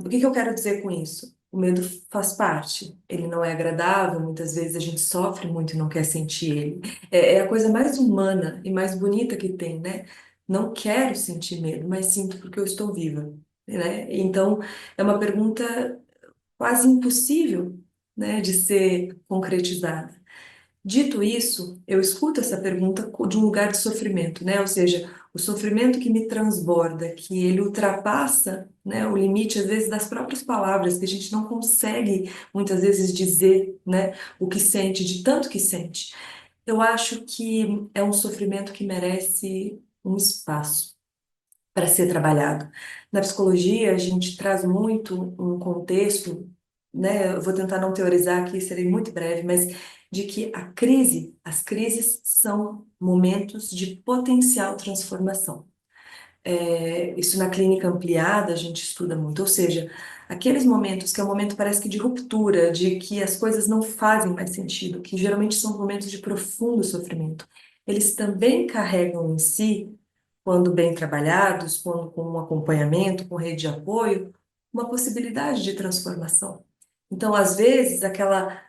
O que que eu quero dizer com isso? o medo faz parte. Ele não é agradável, muitas vezes a gente sofre muito e não quer sentir ele. É a coisa mais humana e mais bonita que tem, né? Não quero sentir medo, mas sinto porque eu estou viva, né? Então, é uma pergunta quase impossível, né, de ser concretizada. Dito isso, eu escuto essa pergunta de um lugar de sofrimento, né? Ou seja, o sofrimento que me transborda, que ele ultrapassa, né, o limite, às vezes, das próprias palavras, que a gente não consegue, muitas vezes, dizer, né, o que sente, de tanto que sente. Eu acho que é um sofrimento que merece um espaço para ser trabalhado. Na psicologia, a gente traz muito um contexto, né? Eu vou tentar não teorizar aqui, serei muito breve, mas de que as crises são momentos de potencial transformação. Isso na clínica ampliada a gente estuda muito, ou seja, aqueles momentos que é um momento parece que de ruptura, de que as coisas não fazem mais sentido, que geralmente são momentos de profundo sofrimento. Eles também carregam em si, quando bem trabalhados, quando com um acompanhamento, com rede de apoio, uma possibilidade de transformação. Então, às vezes, aquela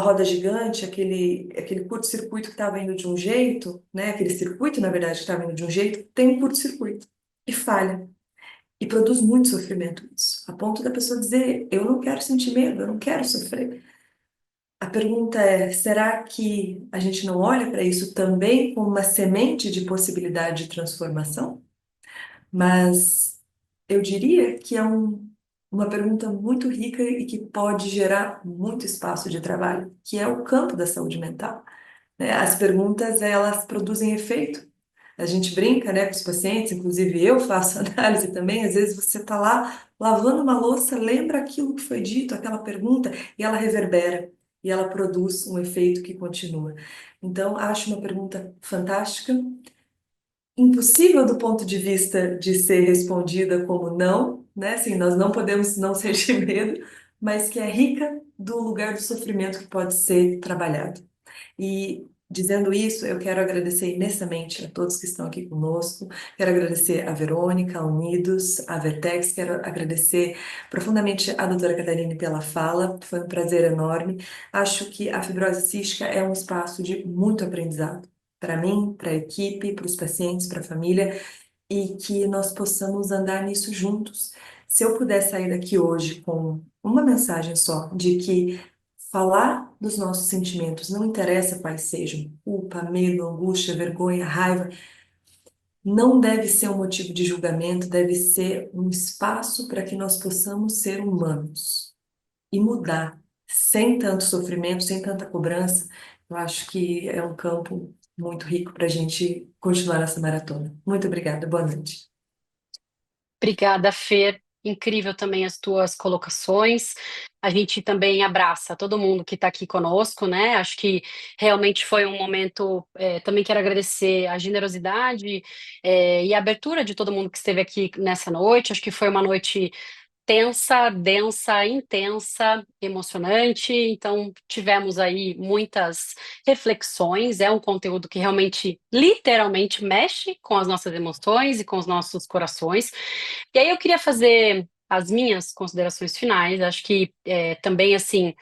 roda gigante, aquele curto-circuito que estava indo de um jeito, né? Aquele circuito, na verdade, que estava indo de um jeito, tem um curto-circuito e falha. E produz muito sofrimento isso, a ponto da pessoa dizer, eu não quero sentir medo, eu não quero sofrer. A pergunta é, será que a gente não olha para isso também como uma semente de possibilidade de transformação? Mas eu diria que é uma pergunta muito rica e que pode gerar muito espaço de trabalho, que é o campo da saúde mental, né? As perguntas, elas produzem efeito. A gente brinca, né, com os pacientes, inclusive eu faço análise também, às vezes você está lá lavando uma louça, lembra aquilo que foi dito, aquela pergunta, e ela reverbera, e ela produz um efeito que continua. Então, acho uma pergunta fantástica, impossível do ponto de vista de ser respondida como não, né? Assim, nós não podemos não sentir medo, mas que é rica do lugar do sofrimento que pode ser trabalhado. E dizendo isso, eu quero agradecer imensamente a todos que estão aqui conosco. Quero agradecer a Verônica, a Unidos, a Vertex. Quero agradecer profundamente a doutora Catarine pela fala. Foi um prazer enorme. Acho que a fibrose cística é um espaço de muito aprendizado para mim, para a equipe, para os pacientes, para a família, e que nós possamos andar nisso juntos. Se eu puder sair daqui hoje com uma mensagem só, de que falar dos nossos sentimentos, não interessa quais sejam, culpa, medo, angústia, vergonha, raiva, não deve ser um motivo de julgamento, deve ser um espaço para que nós possamos ser humanos e mudar, sem tanto sofrimento, sem tanta cobrança. Eu acho que é um campo muito rico para a gente continuar nessa maratona. Muito obrigada, boa noite.
Obrigada, Fer. Incrível também as tuas colocações. A gente também abraça todo mundo que está aqui conosco, né? Acho que realmente foi um momento. Também quero agradecer a generosidade, e a abertura de todo mundo que esteve aqui nessa noite. Acho que foi uma noite tensa, densa, intensa, emocionante. Então, tivemos aí muitas reflexões. É um conteúdo que realmente, literalmente, mexe com as nossas emoções e com os nossos corações. E aí eu queria fazer as minhas considerações finais. Acho que também, assim,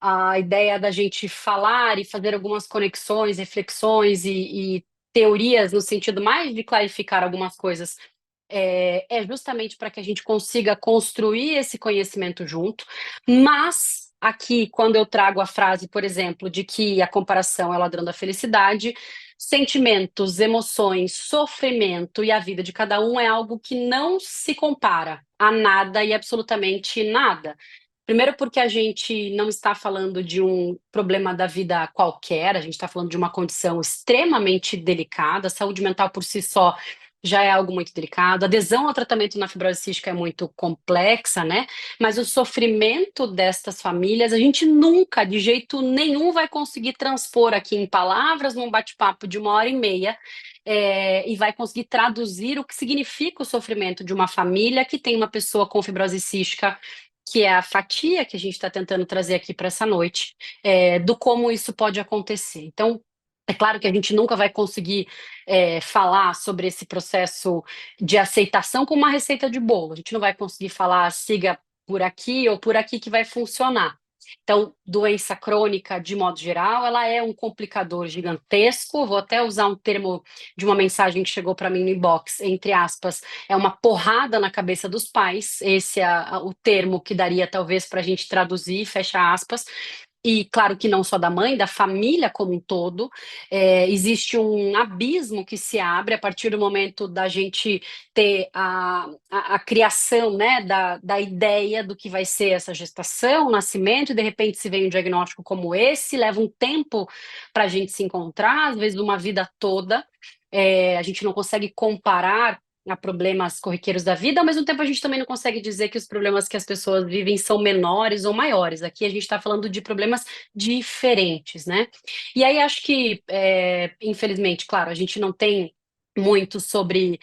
a ideia da gente falar e fazer algumas conexões, reflexões e teorias no sentido mais de clarificar algumas coisas é justamente para que a gente consiga construir esse conhecimento junto, mas aqui, quando eu trago a frase, por exemplo, de que a comparação é o ladrão da felicidade, sentimentos, emoções, sofrimento e a vida de cada um é algo que não se compara a nada e absolutamente nada. Primeiro, porque a gente não está falando de um problema da vida qualquer, a gente está falando de uma condição extremamente delicada. A saúde mental por si só já é algo muito delicado. A adesão ao tratamento na fibrose cística é muito complexa, né? Mas o sofrimento destas famílias, a gente nunca, de jeito nenhum, vai conseguir transpor aqui em palavras, num bate-papo de 1 hora e meia, e vai conseguir traduzir o que significa o sofrimento de uma família que tem uma pessoa com fibrose cística, que é a fatia que a gente está tentando trazer aqui para essa noite, do como isso pode acontecer. Então, é claro que a gente nunca vai conseguir falar sobre esse processo de aceitação com uma receita de bolo. A gente não vai conseguir falar, siga por aqui ou por aqui que vai funcionar. Então, doença crônica, de modo geral, ela é um complicador gigantesco. Vou até usar um termo de uma mensagem que chegou para mim no inbox, entre aspas, é uma porrada na cabeça dos pais. Esse é o termo que daria talvez para a gente traduzir, fecha aspas. E claro que não só da mãe, da família como um todo. Existe um abismo que se abre a partir do momento da gente ter a criação, né, da ideia do que vai ser essa gestação, o nascimento, e de repente se vem um diagnóstico como esse, leva um tempo para a gente se encontrar, às vezes uma vida toda. A gente não consegue comparar a problemas corriqueiros da vida, ao mesmo tempo a gente também não consegue dizer que os problemas que as pessoas vivem são menores ou maiores. Aqui a gente está falando de problemas diferentes, né? E aí acho que, infelizmente, claro, a gente não tem muito sobre.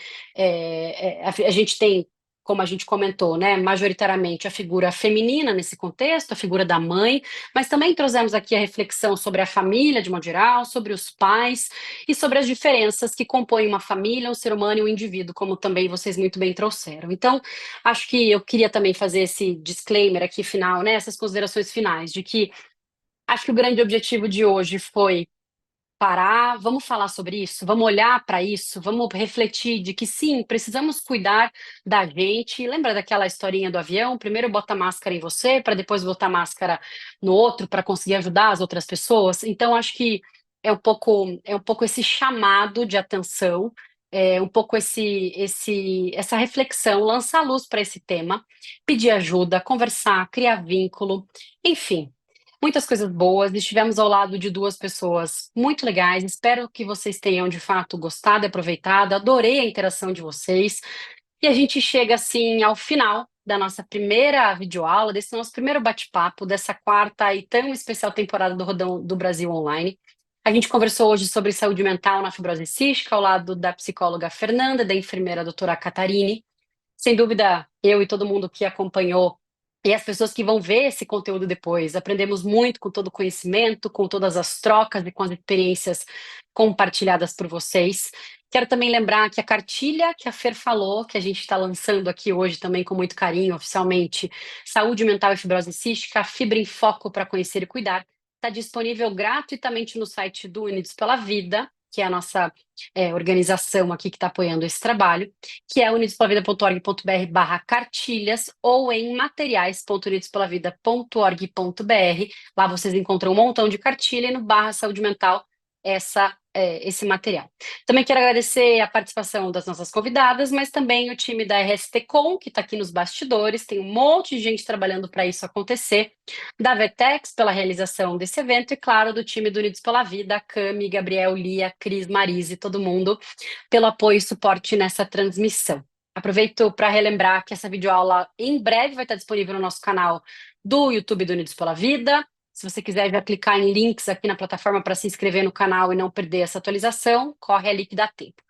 A gente tem, como a gente comentou, né, majoritariamente a figura feminina nesse contexto, a figura da mãe, mas também trouxemos aqui a reflexão sobre a família de modo geral, sobre os pais e sobre as diferenças que compõem uma família, um ser humano e um indivíduo, como também vocês muito bem trouxeram. Então, acho que eu queria também fazer esse disclaimer aqui final, né, essas considerações finais, de que acho que o grande objetivo de hoje foi parar, vamos falar sobre isso, vamos olhar para isso, vamos refletir de que sim, precisamos cuidar da gente. Lembra daquela historinha do avião? Primeiro bota a máscara em você, para depois botar máscara no outro, para conseguir ajudar as outras pessoas. Então, acho que é um pouco esse chamado de atenção, um pouco essa reflexão, lançar luz para esse tema, pedir ajuda, conversar, criar vínculo, enfim. Muitas coisas boas, estivemos ao lado de duas pessoas muito legais. Espero que vocês tenham de fato gostado e aproveitado. Adorei a interação de vocês. E a gente chega assim ao final da nossa primeira videoaula, desse nosso primeiro bate-papo, dessa quarta e tão especial temporada do Rodão do Brasil Online. A gente conversou hoje sobre saúde mental na fibrose cística, ao lado da psicóloga Fernanda, da enfermeira doutora Catarine. Sem dúvida, eu e todo mundo que acompanhou e as pessoas que vão ver esse conteúdo depois, aprendemos muito com todo o conhecimento, com todas as trocas e com as experiências compartilhadas por vocês. Quero também lembrar que a cartilha que a Fer falou, que a gente está lançando aqui hoje também com muito carinho, oficialmente, Saúde Mental e Fibrose Cística, Fibra em Foco para Conhecer e Cuidar, está disponível gratuitamente no site do Unidos pela Vida, que é a nossa organização aqui que está apoiando esse trabalho, que é unidospelavida.org.br/cartilhas ou em materiais.unidospelavida.org.br. Lá vocês encontram um montão de cartilha e no /saúde mental esse material. Também quero agradecer a participação das nossas convidadas, mas também o time da RSTcom, que está aqui nos bastidores, tem um monte de gente trabalhando para isso acontecer, da Vertex pela realização desse evento e, claro, do time do Unidos pela Vida, Cami, Gabriel, Lia, Cris, Marise, todo mundo, pelo apoio e suporte nessa transmissão. Aproveito para relembrar que essa videoaula em breve vai estar disponível no nosso canal do YouTube do Unidos pela Vida. Se você quiser já clicar em links aqui na plataforma para se inscrever no canal e não perder essa atualização, corre ali que dá tempo.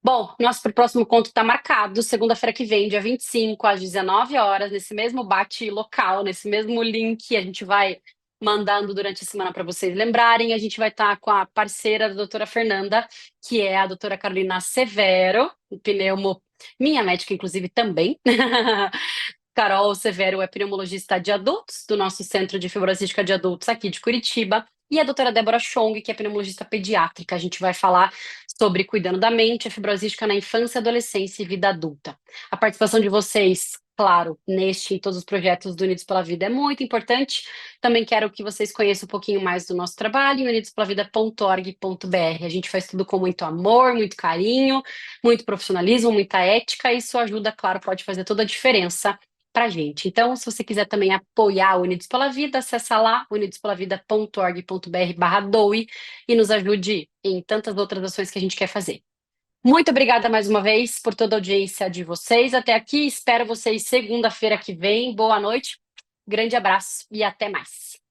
Bom, nosso próximo encontro está marcado, segunda-feira que vem, dia 25, às 19 horas, nesse mesmo bate-local, nesse mesmo link, a gente vai mandando durante a semana para vocês lembrarem. A gente vai estar com a parceira da doutora Fernanda, que é a doutora Carolina Severo, pneumo, minha médica, inclusive, também. Carol Severo é pneumologista de adultos, do nosso Centro de Fibrosística de Adultos aqui de Curitiba, e a doutora Débora Chong, que é pneumologista pediátrica. A gente vai falar sobre cuidando da mente, a fibrosística na infância, adolescência e vida adulta. A participação de vocês, claro, neste e todos os projetos do Unidos pela Vida é muito importante. Também quero que vocês conheçam um pouquinho mais do nosso trabalho em unidospelavida.org.br. A gente faz tudo com muito amor, muito carinho, muito profissionalismo, muita ética, e isso ajuda, claro, pode fazer toda a diferença para a gente. Então, se você quiser também apoiar o Unidos pela Vida, acessa lá unidospelavida.org.br/doe e nos ajude em tantas outras ações que a gente quer fazer. Muito obrigada mais uma vez por toda a audiência de vocês até aqui. Espero vocês segunda-feira que vem. Boa noite, grande abraço e até mais.